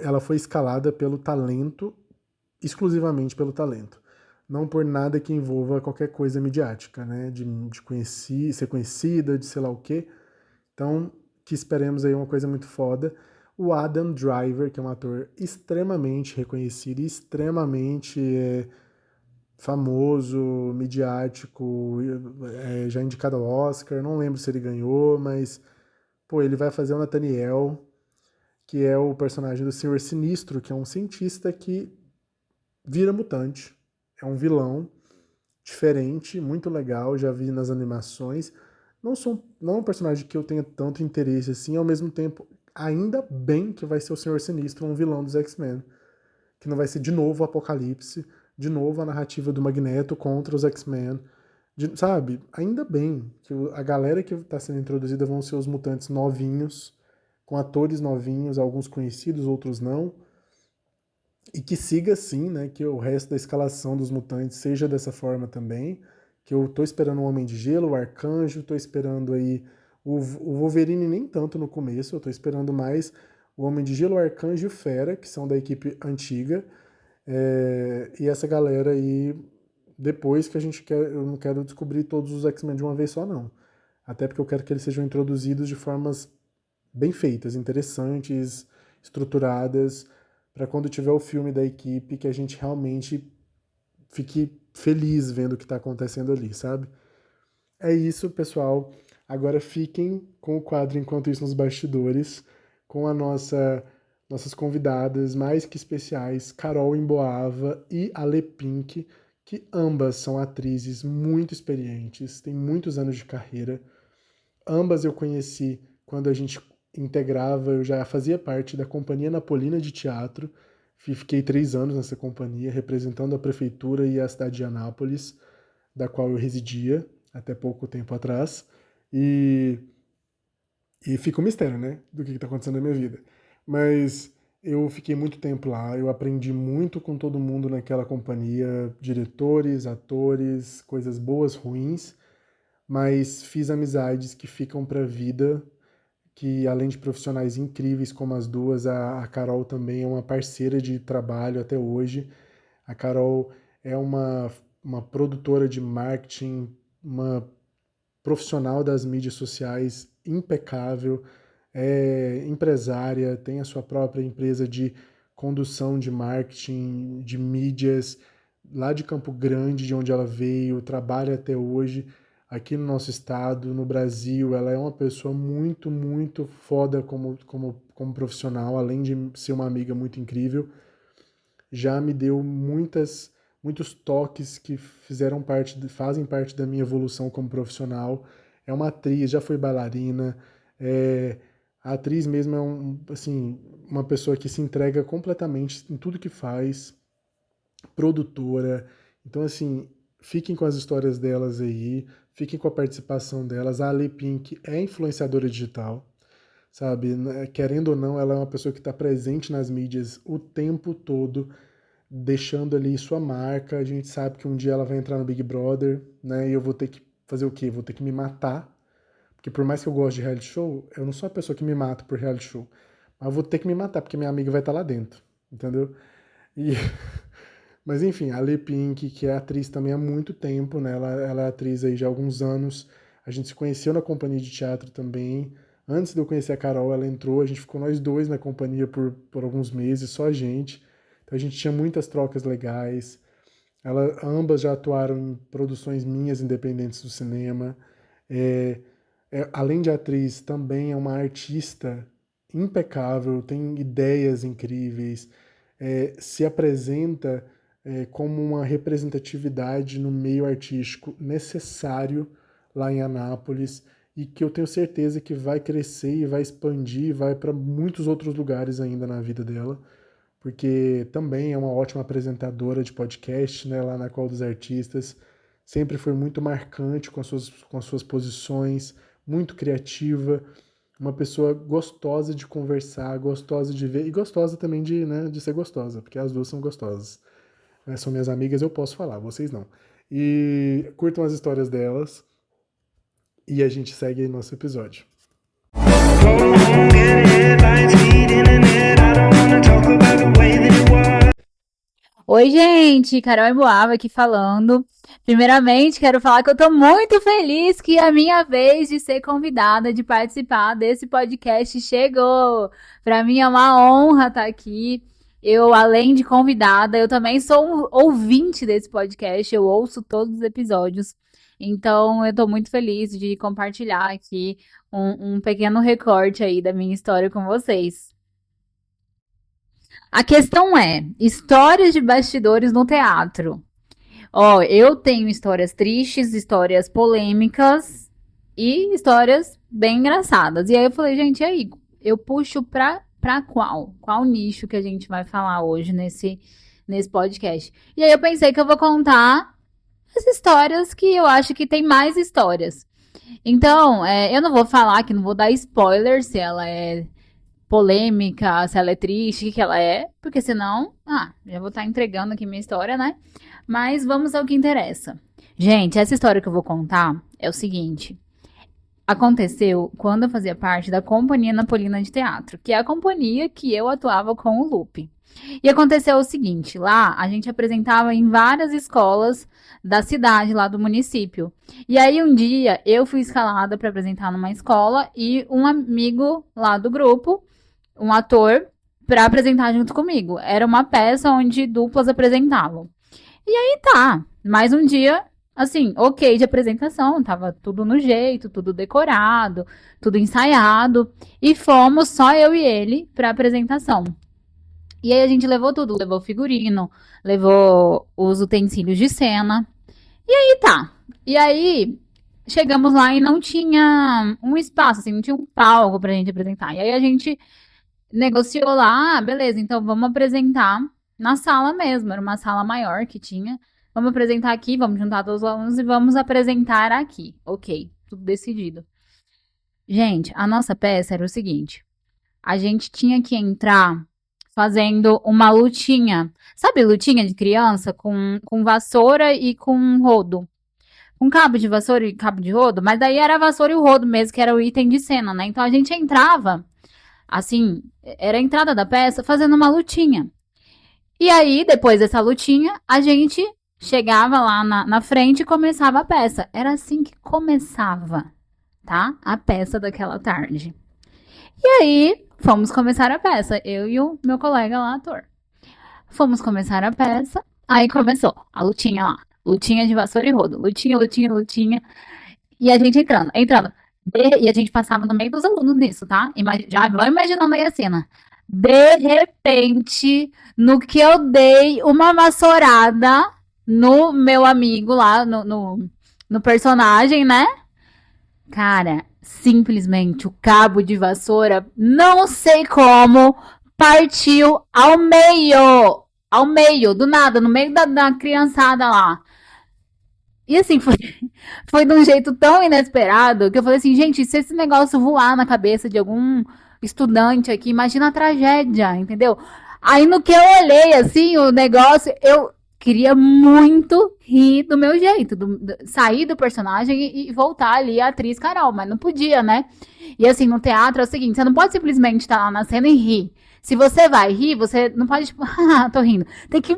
ela foi escalada pelo talento, exclusivamente pelo talento. Não por nada que envolva qualquer coisa midiática, né? Ser conhecida, de sei lá o quê. Então, que esperemos aí uma coisa muito foda. O Adam Driver, que é um ator extremamente reconhecido e extremamente famoso, midiático, já indicado ao Oscar. Não lembro se ele ganhou, mas pô, ele vai fazer o Nathaniel, que é o personagem do Senhor Sinistro, que é um cientista que vira mutante. É um vilão diferente, muito legal, já vi nas animações. Não é um personagem que eu tenha tanto interesse assim, ao mesmo tempo, ainda bem que vai ser o Senhor Sinistro, um vilão dos X-Men. Que não vai ser de novo o Apocalipse, de novo a narrativa do Magneto contra os X-Men. Sabe? Ainda bem que a galera que está sendo introduzida vão ser os mutantes novinhos, com atores novinhos, alguns conhecidos, outros não. E que siga assim, né? Que o resto da escalação dos mutantes seja dessa forma também. Que eu tô esperando o Homem de Gelo, o Arcanjo, tô esperando aí o Wolverine nem tanto no começo, eu tô esperando mais o Homem de Gelo, o Arcanjo e o Fera, que são da equipe antiga. E essa galera aí, depois que a gente quer, eu não quero descobrir todos os X-Men de uma vez só, não. Até porque eu quero que eles sejam introduzidos de formas bem feitas, interessantes, estruturadas, para quando tiver o filme da equipe que a gente realmente fique feliz vendo o que está acontecendo ali, sabe? É isso, pessoal. Agora fiquem com o quadro Enquanto Isso nos Bastidores, com a nossas convidadas mais que especiais, Carol Emboava e Ale Pink, que ambas são atrizes muito experientes, têm muitos anos de carreira. Ambas eu conheci quando a gente integrava, eu já fazia parte da Companhia Napolina de Teatro. Fiquei 3 anos nessa companhia, representando a prefeitura e a cidade de Anápolis, da qual eu residia até pouco tempo atrás. E, e fica um mistério, né, do que está acontecendo na minha vida. Mas eu fiquei muito tempo lá, eu aprendi muito com todo mundo naquela companhia, diretores, atores, coisas boas, ruins, mas fiz amizades que ficam para a vida, que além de profissionais incríveis como as duas, a Carol também é uma parceira de trabalho até hoje. A Carol é uma produtora de marketing, uma profissional das mídias sociais impecável, é empresária, tem a sua própria empresa de condução de marketing, de mídias, lá de Campo Grande, de onde ela veio, trabalha até hoje aqui no nosso estado, no Brasil. Ela é uma pessoa muito, muito foda como profissional, além de ser uma amiga muito incrível. Já me deu muitos toques que fazem parte da minha evolução como profissional. É uma atriz, já foi bailarina, a atriz mesmo é assim, uma pessoa que se entrega completamente em tudo que faz, produtora. Então, assim, fiquem com as histórias delas aí, fiquem com a participação delas. A Ale Pink é influenciadora digital, sabe? Querendo ou não, ela é uma pessoa que está presente nas mídias o tempo todo, deixando ali sua marca. A gente sabe que um dia ela vai entrar no Big Brother, né? E eu vou ter que fazer o quê? Vou ter que me matar. Porque por mais que eu goste de reality show, eu não sou a pessoa que me mata por reality show. Mas eu vou ter que me matar, porque minha amiga vai estar lá dentro, entendeu? E... Mas enfim, a Lê Pink, que é atriz também há muito tempo, né? Ela é atriz aí já há alguns anos. A gente se conheceu na companhia de teatro também, Antes de eu conhecer a Carol, ela entrou, a gente ficou nós dois na companhia por alguns meses, só a gente. Então a gente tinha muitas trocas legais. Ambas já atuaram em produções minhas independentes do cinema. Além de atriz, também é uma artista impecável, tem ideias incríveis, se apresenta como uma representatividade no meio artístico necessário lá em Anápolis e que eu tenho certeza que vai crescer e vai expandir, vai para muitos outros lugares ainda na vida dela, porque também é uma ótima apresentadora de podcast, né, lá na Call dos Artistas, sempre foi muito marcante com as suas posições, muito criativa, uma pessoa gostosa de conversar, gostosa de ver e gostosa também de ser gostosa, porque as duas são gostosas. São minhas amigas, eu posso falar, vocês não. E curtam as histórias delas e a gente segue aí nosso episódio. Oi, gente, Carol Emboava aqui falando. Primeiramente, quero falar que eu tô muito feliz que a minha vez de ser convidada, de participar desse podcast chegou. Pra mim é uma honra estar aqui. Eu, além de convidada, eu também sou um ouvinte desse podcast, eu ouço todos os episódios. Então, eu tô muito feliz de compartilhar aqui um pequeno recorte aí da minha história com vocês. A questão é, histórias de bastidores no teatro. Ó, eu tenho histórias tristes, histórias polêmicas e histórias bem engraçadas. E aí eu falei, gente, e aí? Eu puxo pra qual? Qual nicho que a gente vai falar hoje nesse podcast? E aí eu pensei que eu vou contar as histórias que eu acho que tem mais histórias. Então, eu não vou falar que não vou dar spoiler se ela é polêmica, se ela é triste, o que ela é, porque senão, já vou estar entregando aqui minha história, né? Mas vamos ao que interessa. Gente, essa história que eu vou contar é o seguinte. Aconteceu quando eu fazia parte da Companhia Napolina de Teatro, que é a companhia que eu atuava com o Lupe. E aconteceu o seguinte, lá a gente apresentava em várias escolas da cidade, lá do município. E aí um dia eu fui escalada para apresentar numa escola e um amigo lá do grupo, um ator, para apresentar junto comigo. Era uma peça onde duplas apresentavam. E aí tá, mais um dia, assim, ok de apresentação, tava tudo no jeito, tudo decorado, tudo ensaiado. E fomos só eu e ele pra apresentação. E aí a gente levou tudo, levou figurino, levou os utensílios de cena. E aí tá. E aí chegamos lá e não tinha um espaço, assim, não tinha um palco pra gente apresentar. E aí a gente negociou lá, beleza, então vamos apresentar na sala mesmo, era uma sala maior que tinha. Vamos apresentar aqui, vamos juntar todos os alunos e vamos apresentar aqui. Ok, tudo decidido. Gente, a nossa peça era o seguinte, a gente tinha que entrar fazendo uma lutinha. Sabe lutinha de criança? Com vassoura e com rodo. Com cabo de vassoura e cabo de rodo. Mas daí era a vassoura e o rodo mesmo, que era o item de cena, né? Então a gente entrava, assim, era a entrada da peça, fazendo uma lutinha. E aí, depois dessa lutinha, a gente chegava lá na frente e começava a peça. Era assim que começava, tá? A peça daquela tarde. E aí, fomos começar a peça, eu e o meu colega lá, ator. Fomos começar a peça, aí começou a lutinha lá. Lutinha de vassoura e rodo. Lutinha. E a gente entrando. E a gente passava no meio dos alunos nisso, tá? Já vão imaginando aí a cena. De repente, no que eu dei uma vassourada no meu amigo lá, no personagem, né? Cara, simplesmente o cabo de vassoura, não sei como, partiu ao meio, do nada, no meio da criançada lá. E assim, foi de um jeito tão inesperado que eu falei assim, gente, se esse negócio voar na cabeça de algum estudante aqui, imagina a tragédia, entendeu? Aí no que eu olhei, assim, o negócio, eu queria muito rir do meu jeito, sair do personagem e voltar ali a atriz Carol, mas não podia, né? E assim, no teatro é o seguinte, você não pode simplesmente estar lá na cena e rir. Se você vai rir, você não pode, tipo, tô rindo. Tem que,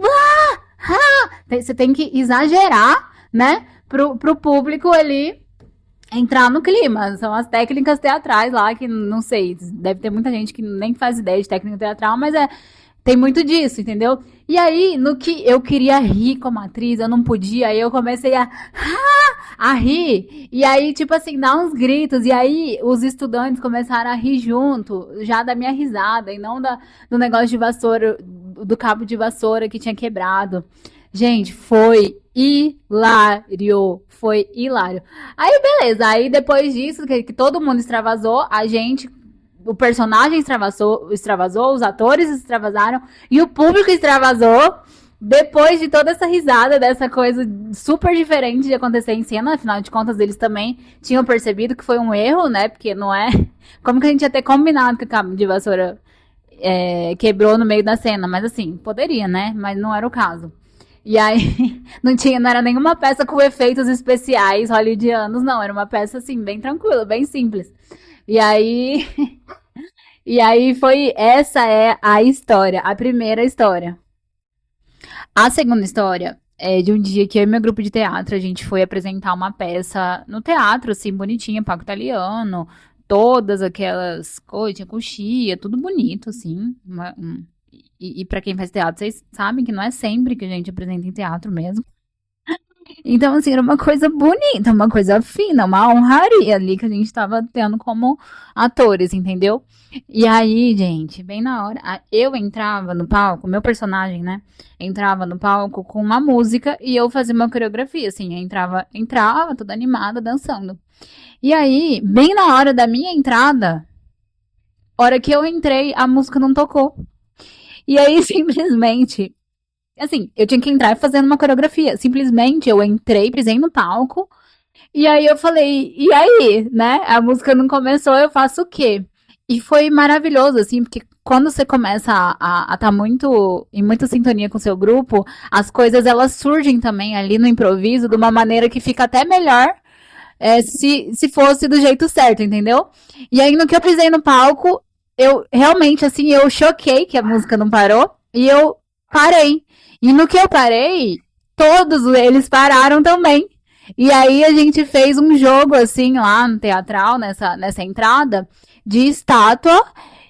você tem que exagerar, né? Pro público ali entrar no clima. São as técnicas teatrais lá que não sei, deve ter muita gente que nem faz ideia de técnica teatral, mas tem muito disso, entendeu? E aí, no que eu queria rir como atriz, eu não podia, aí eu comecei a rir. E aí, tipo assim, dar uns gritos. E aí, os estudantes começaram a rir junto, já da minha risada, e não do negócio de vassoura, do cabo de vassoura que tinha quebrado. Gente, foi hilário. Foi hilário. Aí, beleza. Aí, depois disso, que todo mundo extravasou, o personagem extravasou, os atores extravasaram e o público extravasou. Depois de toda essa risada, dessa coisa super diferente de acontecer em cena, afinal de contas, eles também tinham percebido que foi um erro, né? Porque não é. Como que a gente ia ter combinado que o cabo de vassoura quebrou no meio da cena? Mas assim, poderia, né? Mas não era o caso. E aí, não era nenhuma peça com efeitos especiais hollywoodianos, não. Era uma peça, assim, bem tranquila, bem simples. E aí, essa é a história, a primeira história. A segunda história é de um dia que eu e meu grupo de teatro, a gente foi apresentar uma peça no teatro, assim, bonitinha, palco italiano, todas aquelas coisas, tinha coxia, tudo bonito, assim. E pra quem faz teatro, vocês sabem que não é sempre que a gente apresenta em teatro mesmo. Então, assim, era uma coisa bonita, uma coisa fina, uma honraria ali que a gente tava tendo como atores, entendeu? E aí, gente, bem na hora, eu entrava no palco, meu personagem, né? Entrava no palco com uma música e eu fazia uma coreografia, assim, eu entrava toda animada, dançando. E aí, bem na hora da minha entrada, hora que eu entrei, a música não tocou. E aí, simplesmente, assim, eu tinha que entrar fazendo uma coreografia. Simplesmente eu entrei, pisei no palco. E aí eu falei, e aí, né? A música não começou, eu faço o quê? E foi maravilhoso, assim, porque quando você começa a estar muito em muita sintonia com o seu grupo, as coisas elas surgem também ali no improviso de uma maneira que fica até melhor se fosse do jeito certo, entendeu? E aí no que eu pisei no palco, eu realmente, assim, eu choquei que a música não parou e eu parei. E no que eu parei, todos eles pararam também. E aí a gente fez um jogo, assim, lá no teatral, nessa entrada, de estátua.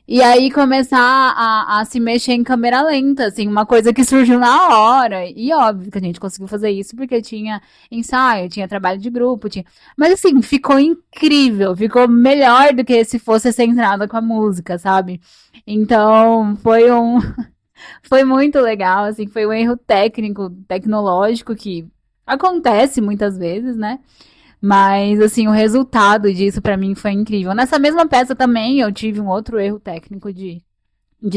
E aí começar a se mexer em câmera lenta, assim, uma coisa que surgiu na hora. E óbvio que a gente conseguiu fazer isso porque tinha ensaio, tinha trabalho de grupo, tinha. Mas assim, ficou incrível, ficou melhor do que se fosse essa entrada com a música, sabe? Então, foi muito legal, assim, foi um erro técnico, tecnológico que acontece muitas vezes, né? Mas, assim, o resultado disso pra mim foi incrível. Nessa mesma peça também eu tive um outro erro técnico de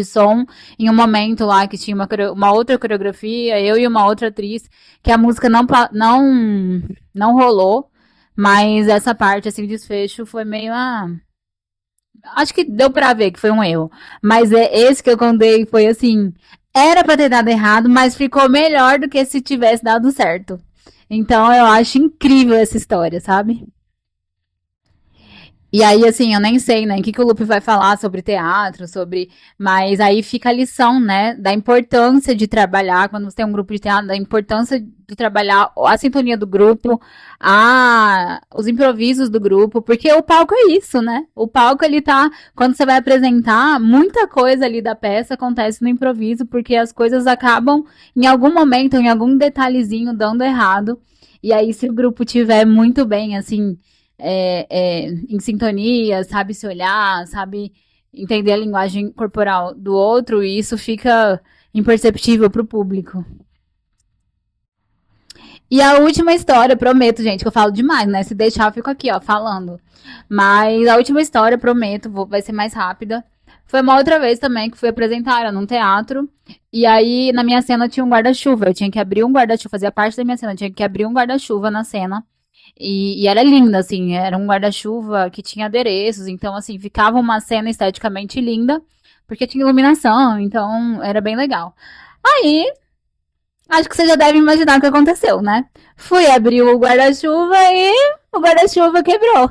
som, em um momento lá que tinha uma outra coreografia, eu e uma outra atriz, que a música não rolou, mas essa parte, assim, o desfecho foi meio, acho que deu pra ver que foi um erro. Mas esse que eu contei foi assim, era pra ter dado errado, mas ficou melhor do que se tivesse dado certo. Então eu acho incrível essa história, sabe? E aí, assim, eu nem sei, né, o que o Lupe vai falar sobre teatro, Mas aí fica a lição, né, da importância de trabalhar, quando você tem um grupo de teatro, da importância de trabalhar a sintonia do grupo, os improvisos do grupo, porque o palco é isso, né? O palco, ele tá, quando você vai apresentar, muita coisa ali da peça acontece no improviso, porque as coisas acabam, em algum momento, em algum detalhezinho, dando errado. E aí, se o grupo tiver muito bem, assim, em sintonia, sabe se olhar, sabe entender a linguagem corporal do outro, e isso fica imperceptível pro público. E a última história, prometo, gente, que eu falo demais, né? Se deixar, eu fico aqui, ó, falando. Mas a última história, prometo, vai ser mais rápida. Foi uma outra vez também que fui apresentar, era num teatro. E aí, na minha cena, tinha um guarda-chuva. Eu tinha que abrir um guarda-chuva, fazia parte da minha cena, eu tinha que abrir um guarda-chuva na cena. E era linda, assim, era um guarda-chuva que tinha adereços, então, assim, ficava uma cena esteticamente linda, porque tinha iluminação, então era bem legal. Aí, acho que você já deve imaginar o que aconteceu, né? Fui abrir o guarda-chuva e o guarda-chuva quebrou.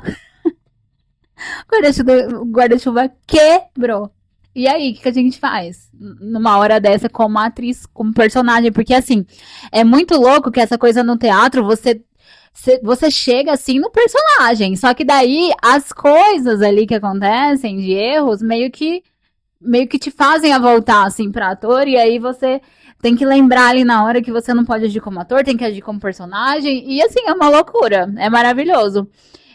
O guarda-chuva quebrou. E aí, o que a gente faz? Numa hora dessa, como atriz, como personagem? Porque, assim, é muito louco que essa coisa no teatro, você chega assim no personagem. Só que daí as coisas ali que acontecem de erros meio que te fazem a voltar assim para ator e aí você tem que lembrar ali na hora que você não pode agir como ator, tem que agir como personagem e assim é uma loucura, é maravilhoso.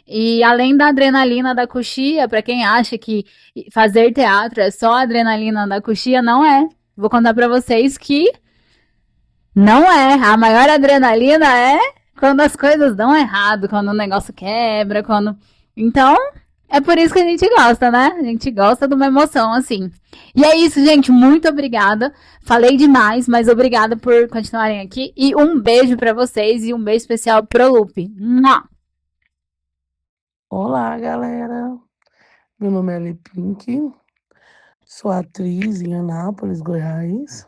E além da adrenalina da coxia, para quem acha que fazer teatro é só adrenalina da coxia, não é. Vou contar para vocês que não é. A maior adrenalina é quando as coisas dão errado, quando o negócio quebra, quando. Então, é por isso que a gente gosta, né? A gente gosta de uma emoção assim. E é isso, gente. Muito obrigada. Falei demais, mas obrigada por continuarem aqui. E um beijo para vocês e um beijo especial pro Lupe. Olá, galera. Meu nome é Ali Pink, sou atriz em Anápolis, Goiás,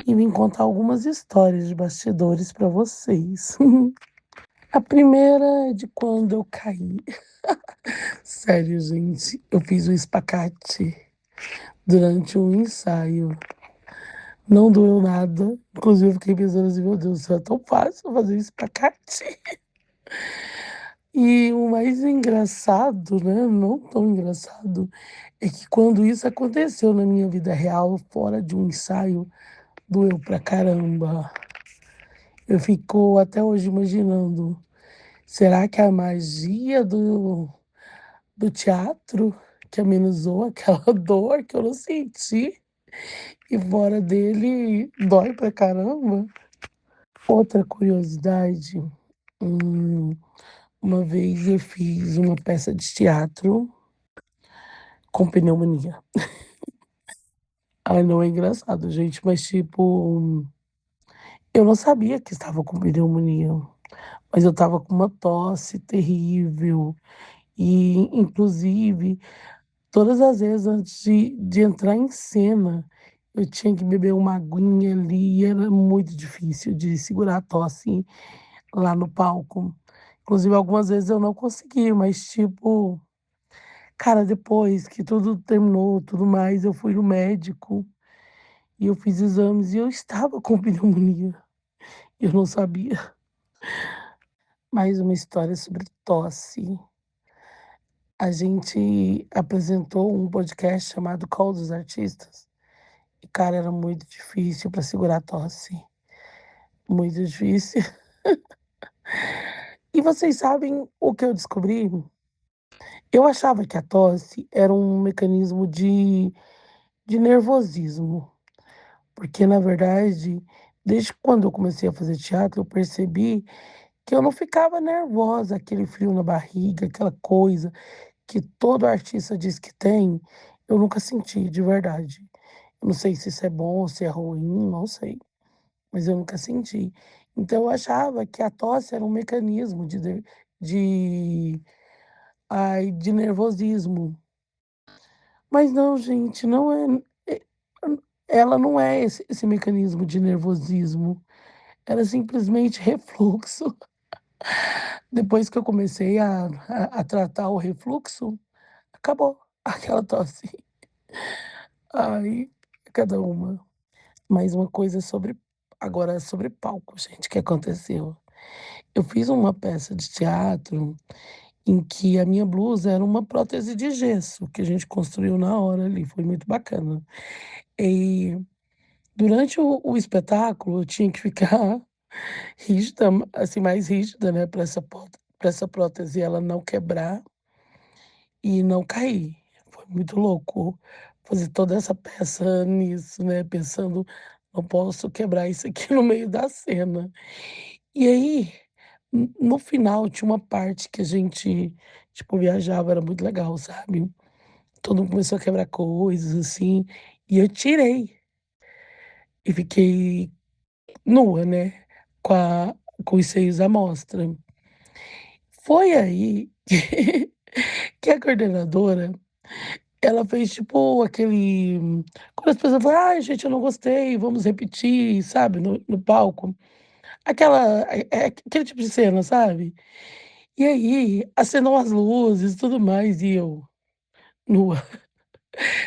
e vim contar algumas histórias de bastidores para vocês. A primeira é de quando eu caí. Sério, gente, eu fiz um espacate durante um ensaio. Não doeu nada. Inclusive, eu fiquei pensando assim, meu Deus do céu, é tão fácil fazer um espacate. E o mais engraçado, né? Não tão engraçado, é que quando isso aconteceu na minha vida real, fora de um ensaio, doeu pra caramba. Eu fico até hoje imaginando, será que a magia do teatro que amenizou aquela dor que eu não senti e fora dele dói pra caramba? Outra curiosidade, uma vez eu fiz uma peça de teatro com pneumonia. Ai, não é engraçado, gente, mas tipo, eu não sabia que estava com pneumonia, mas eu estava com uma tosse terrível e, inclusive, todas as vezes antes de entrar em cena, eu tinha que beber uma aguinha ali e era muito difícil de segurar a tosse lá no palco. Inclusive, algumas vezes eu não consegui, mas tipo, cara, depois que tudo terminou, tudo mais, eu fui no médico e eu fiz exames e eu estava com pneumonia. Eu não sabia. Mais uma história sobre tosse. A gente apresentou um podcast chamado Call dos Artistas. E, cara, era muito difícil para segurar a tosse. Muito difícil. E vocês sabem o que eu descobri? Eu achava que a tosse era um mecanismo de nervosismo. Porque, na verdade, desde quando eu comecei a fazer teatro, eu percebi que eu não ficava nervosa, aquele frio na barriga, aquela coisa que todo artista diz que tem, eu nunca senti, de verdade. Eu não sei se isso é bom, se é ruim, não sei, mas eu nunca senti. Então eu achava que a tosse era um mecanismo de, de nervosismo. Mas não, gente, não é. é- Ela não é esse mecanismo de nervosismo. Era simplesmente refluxo. Depois que eu comecei a tratar o refluxo, acabou aquela tosse. Ai, cada uma. Mais uma coisa sobre. Agora sobre palco, gente, que aconteceu. Eu fiz uma peça de teatro em que a minha blusa era uma prótese de gesso que a gente construiu na hora ali. Foi muito bacana. E durante o espetáculo eu tinha que ficar rígida, assim, mais rígida, né, para essa prótese ela não quebrar e não cair. Foi muito louco fazer toda essa peça nisso, né, pensando, não posso quebrar isso aqui no meio da cena. E aí, no final tinha uma parte que a gente, tipo, viajava, era muito legal, sabe. Todo mundo começou a quebrar coisas, assim, e eu tirei, e fiquei nua, né, com a com os seios à mostra. Foi aí que a coordenadora, ela fez tipo aquele quando as pessoas falam: "Ai gente, eu não gostei, vamos repetir", sabe, no palco. Aquela aquele tipo de cena, sabe. E aí, acenou as luzes e tudo mais, e eu nua,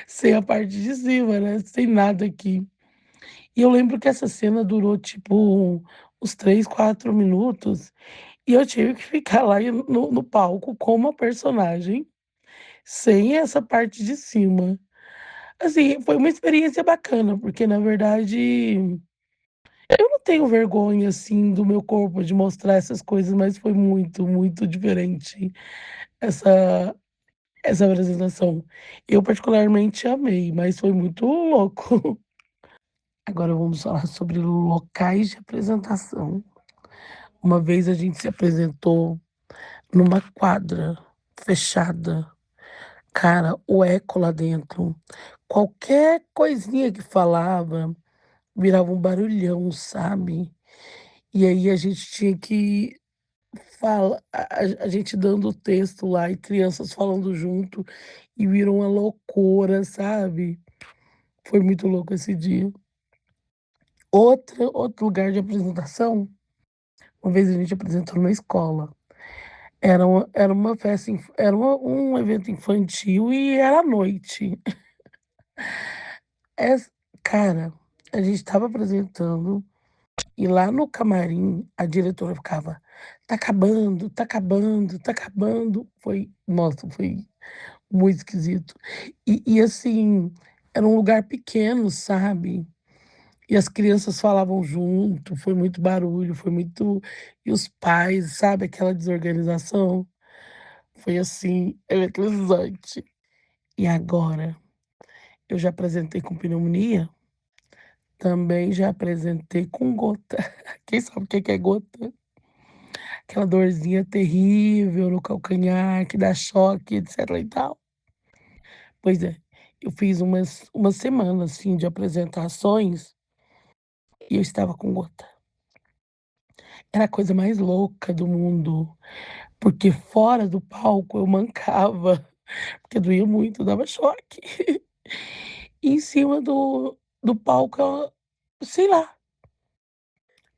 sem a parte de cima, né, sem nada aqui. E eu lembro que essa cena durou tipo uns 3, 4 minutos, E eu tive que ficar lá no palco com uma personagem, sem essa parte de cima. Assim, foi uma experiência bacana, porque na verdade eu não tenho vergonha, assim, do meu corpo, de mostrar essas coisas, mas foi muito, muito diferente essa essa apresentação. Eu particularmente amei, mas foi muito louco. Agora vamos falar sobre locais de apresentação. Uma vez a gente se apresentou numa quadra fechada. Cara, o eco lá dentro, qualquer coisinha que falava, virava um barulhão, sabe? E aí a gente tinha que falar, a gente dando o texto lá e crianças falando junto, e virou uma loucura, sabe? Foi muito louco esse dia. Outro lugar de apresentação, uma vez a gente apresentou numa escola. Era uma festa, um evento infantil e era à noite. Es Cara, a gente estava apresentando e lá no camarim a diretora ficava: "Tá acabando, tá acabando, tá acabando". Foi muito esquisito. E assim, era um lugar pequeno, sabe, e as crianças falavam junto, foi muito barulho, foi muito e os pais, sabe, aquela desorganização. Foi, assim, eletrizante. E agora, eu já apresentei com pneumonia, também já apresentei com gota. Quem sabe o que que é gota? Aquela dorzinha terrível no calcanhar, que dá choque, etc e tal. Pois é, eu fiz uma semana, assim, de apresentações e eu estava com gota. Era a coisa mais louca do mundo, porque fora do palco eu mancava, porque doía muito, dava choque. E em cima do palco, sei lá,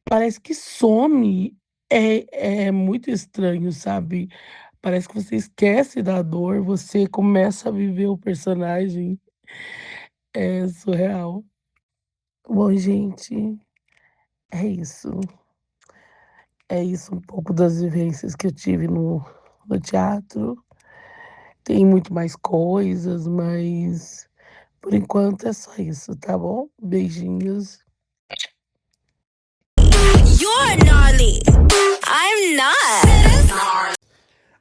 parece que some. É muito estranho, sabe. Parece que você esquece da dor, você começa a viver o personagem. É surreal. Bom, gente, é isso. É isso um pouco das vivências que eu tive no teatro. Tem muito mais coisas, mas por enquanto é só isso, tá bom? Beijinhos. You're gnarly. I'm not.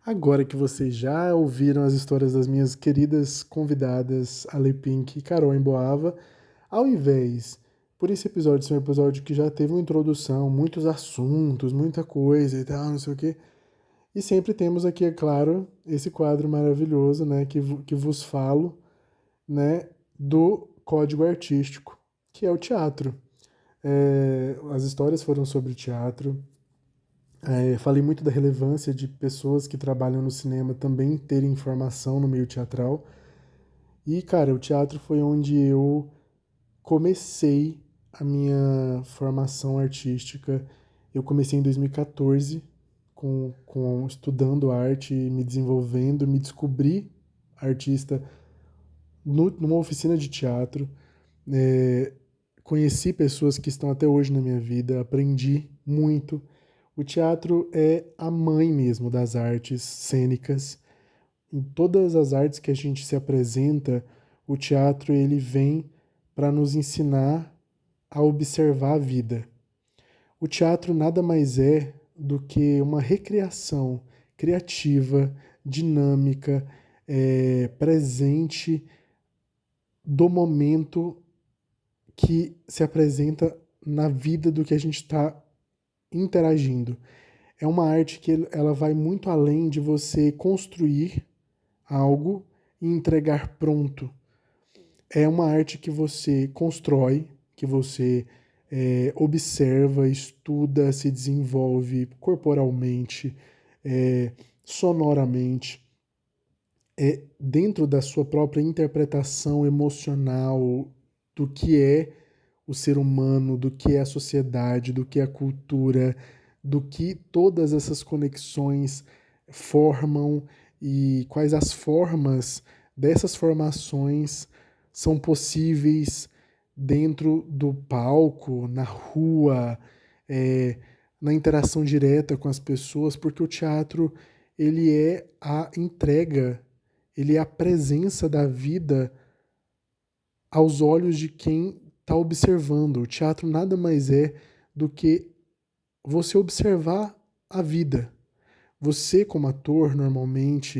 Agora que vocês já ouviram as histórias das minhas queridas convidadas, Ale Pink e Carol Emboava, ao invés, por esse episódio ser um episódio que já teve uma introdução, muitos assuntos, muita coisa e tal, não sei o quê, e sempre temos aqui, é claro, esse quadro maravilhoso, né, que vos falo, né, do código artístico, que é o teatro. As histórias foram sobre teatro. Falei muito da relevância de pessoas que trabalham no cinema também terem informação no meio teatral. E, cara, o teatro foi onde eu comecei a minha formação artística. Eu comecei em 2014 estudando arte, me desenvolvendo, me descobri artista numa oficina de teatro. É, Conheci pessoas que estão até hoje na minha vida, aprendi muito. O teatro é a mãe mesmo das artes cênicas. Em todas as artes que a gente se apresenta, o teatro ele vem para nos ensinar a observar a vida. O teatro nada mais é do que uma recriação criativa, dinâmica, presente do momento que se apresenta na vida do que a gente está interagindo. É uma arte que ela vai muito além de você construir algo e entregar pronto. É uma arte que você constrói, que você observa, estuda, se desenvolve corporalmente, sonoramente, dentro da sua própria interpretação emocional do que é o ser humano, do que é a sociedade, do que é a cultura, do que todas essas conexões formam e quais as formas dessas formações são possíveis dentro do palco, na rua, é, na interação direta com as pessoas, porque o teatro, ele é a entrega, ele é a presença da vida aos olhos de quem está observando. O teatro nada mais é do que você observar a vida. Você, como ator, normalmente,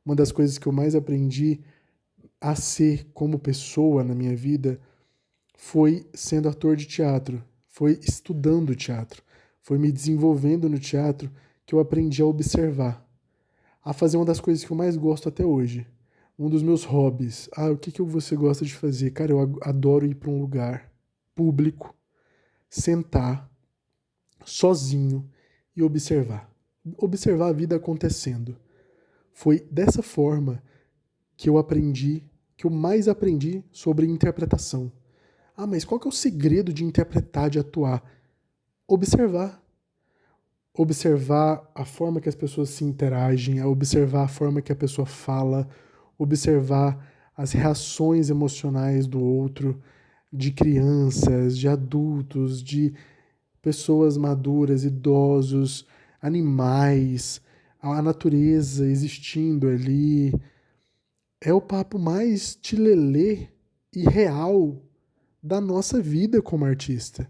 uma das coisas que eu mais aprendi a ser como pessoa na minha vida foi sendo ator de teatro, foi estudando teatro, foi me desenvolvendo no teatro que eu aprendi a observar, a fazer uma das coisas que eu mais gosto até hoje. Um dos meus hobbies. O que você gosta de fazer? Cara, eu adoro ir para um lugar público, sentar, sozinho e observar. Observar a vida acontecendo. Foi dessa forma que eu mais aprendi sobre interpretação. Mas qual que é o segredo de interpretar, de atuar? Observar. Observar a forma que as pessoas se interagem, observar a forma que a pessoa fala, observar as reações emocionais do outro, de crianças, de adultos, de pessoas maduras, idosos, animais, a natureza existindo ali. É o papo mais tilelê e real da nossa vida como artista.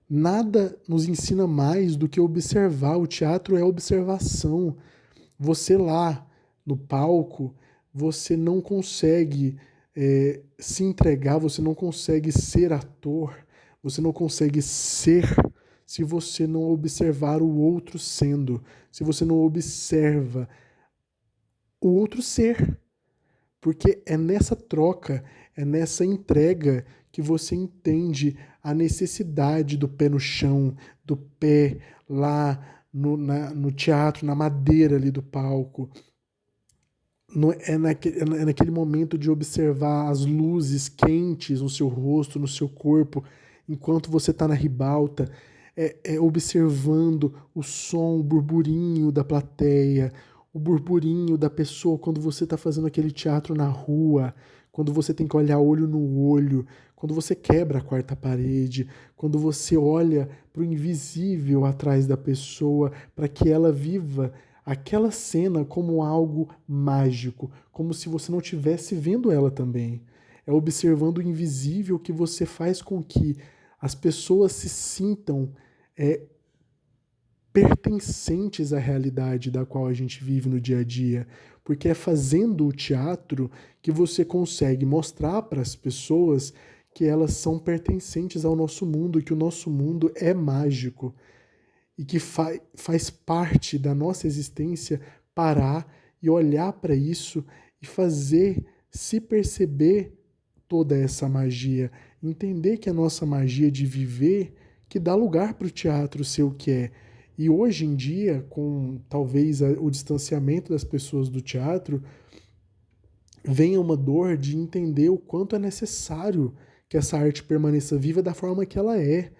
Nada nos ensina mais do que observar. O teatro é observação. Você lá no palco, você não consegue se entregar, você não consegue ser ator, você não consegue ser se você não observar o outro sendo, se você não observa o outro ser. Porque é nessa troca, é nessa entrega que você entende a necessidade do pé no chão, do pé lá no teatro, na madeira ali do palco. É naquele momento de observar as luzes quentes no seu rosto, no seu corpo, enquanto você está na ribalta, observando o som, o burburinho da plateia, o burburinho da pessoa quando você está fazendo aquele teatro na rua, quando você tem que olhar olho no olho, quando você quebra a quarta parede, quando você olha para o invisível atrás da pessoa, para que ela viva aquela cena como algo mágico, como se você não estivesse vendo ela também. É observando o invisível que você faz com que as pessoas se sintam pertencentes à realidade da qual a gente vive no dia a dia, porque é fazendo o teatro que você consegue mostrar para as pessoas que elas são pertencentes ao nosso mundo, que o nosso mundo é mágico e que faz parte da nossa existência parar e olhar para isso e fazer se perceber toda essa magia, entender que a nossa magia de viver que dá lugar para o teatro ser o que é. E hoje em dia, com talvez o distanciamento das pessoas do teatro, venha uma dor de entender o quanto é necessário que essa arte permaneça viva da forma que ela é,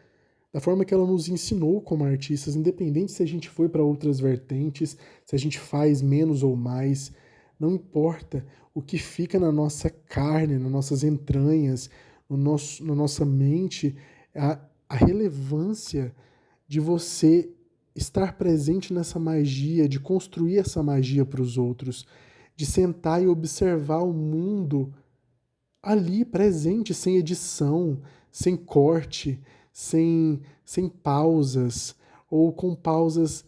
da forma que ela nos ensinou como artistas, independente se a gente foi para outras vertentes, se a gente faz menos ou mais, não importa. O que fica na nossa carne, nas nossas entranhas, na nossa mente, a relevância de você estar presente nessa magia, de construir essa magia para os outros, de sentar e observar o mundo ali, presente, sem edição, sem corte, sem pausas, ou com pausas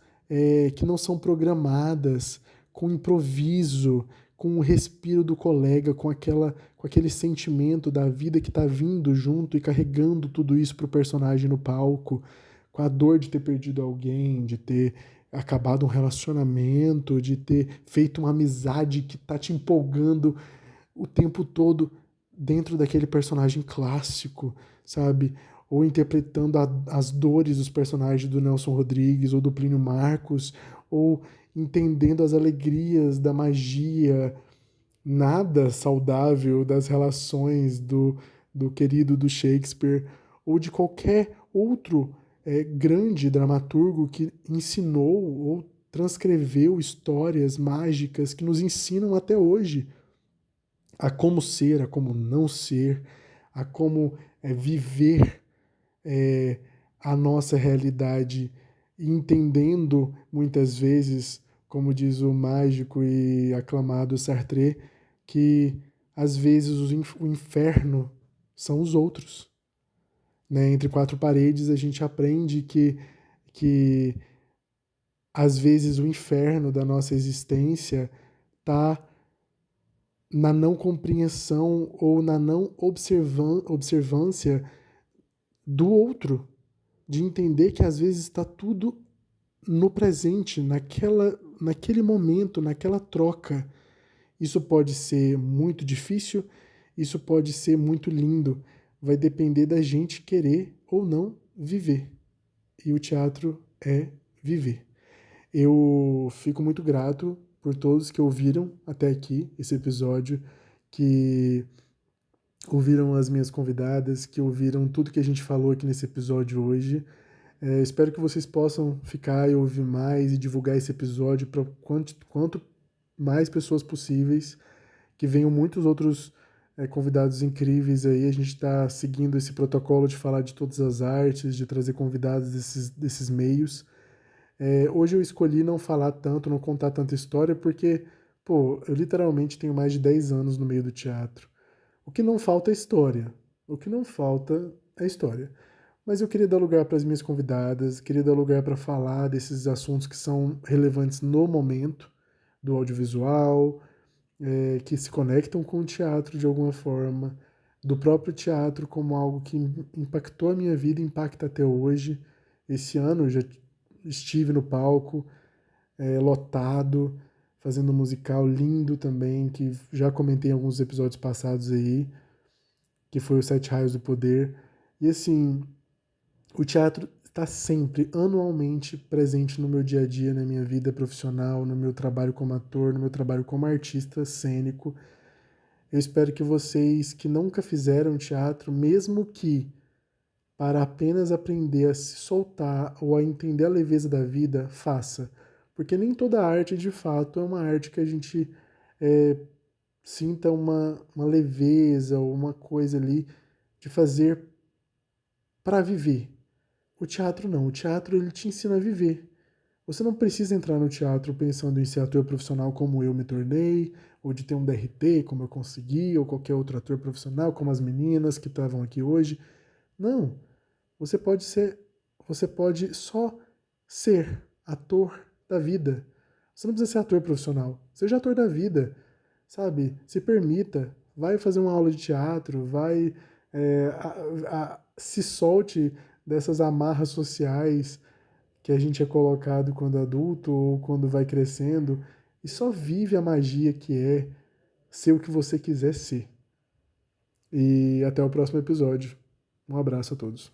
que não são programadas, com improviso, com o respiro do colega, com aquele sentimento da vida que está vindo junto e carregando tudo isso para o personagem no palco, com a dor de ter perdido alguém, de ter acabado um relacionamento, de ter feito uma amizade que está te empolgando o tempo todo dentro daquele personagem clássico, sabe? Ou interpretando as dores dos personagens do Nelson Rodrigues ou do Plínio Marcos, ou entendendo as alegrias da magia nada saudável das relações do querido do Shakespeare, ou de qualquer outro grande dramaturgo que ensinou ou transcreveu histórias mágicas que nos ensinam até hoje a como ser, a como não ser, a como viver a nossa realidade, entendendo muitas vezes, como diz o mágico e aclamado Sartre, que às vezes o inferno são os outros. Né? Entre quatro paredes a gente aprende que às vezes o inferno da nossa existência está na não compreensão ou na não observância do outro, de entender que às vezes está tudo no presente, naquele momento, naquela troca. Isso pode ser muito difícil, isso pode ser muito lindo, vai depender da gente querer ou não viver. E o teatro é viver. Eu fico muito grato por todos que ouviram até aqui esse episódio, que ouviram as minhas convidadas, que ouviram tudo que a gente falou aqui nesse episódio hoje. Espero que vocês possam ficar e ouvir mais e divulgar esse episódio para quanto mais pessoas possíveis, que venham muitos outros convidados incríveis aí. A gente está seguindo esse protocolo de falar de todas as artes, de trazer convidados desses meios. Hoje eu escolhi não falar tanto, não contar tanta história, porque, pô, eu literalmente tenho mais de 10 anos no meio do teatro. O que não falta é história. O que não falta é história. Mas eu queria dar lugar para as minhas convidadas, queria dar lugar para falar desses assuntos que são relevantes no momento do audiovisual, que se conectam com o teatro de alguma forma, do próprio teatro como algo que impactou a minha vida, impacta até hoje. Esse ano eu já estive no palco, lotado, fazendo um musical lindo também, que já comentei em alguns episódios passados aí, que foi o Sete Raios do Poder. E assim, o teatro está sempre, anualmente, presente no meu dia a dia, na minha vida profissional, no meu trabalho como ator, no meu trabalho como artista cênico. Eu espero que vocês que nunca fizeram teatro, mesmo que para apenas aprender a se soltar ou a entender a leveza da vida, faça. Porque nem toda arte, de fato, é uma arte que a gente sinta uma leveza ou uma coisa ali de fazer para viver. O teatro não. O teatro ele te ensina a viver. Você não precisa entrar no teatro pensando em ser ator profissional como eu me tornei, ou de ter um DRT como eu consegui, ou qualquer outro ator profissional como as meninas que estavam aqui hoje. Não. Você pode só ser ator da vida. Você não precisa ser ator profissional. Seja ator da vida, sabe? Se permita. Vai fazer uma aula de teatro, vai se solte dessas amarras sociais que a gente é colocado quando adulto ou quando vai crescendo e só vive a magia que é ser o que você quiser ser. E até o próximo episódio. Um abraço a todos.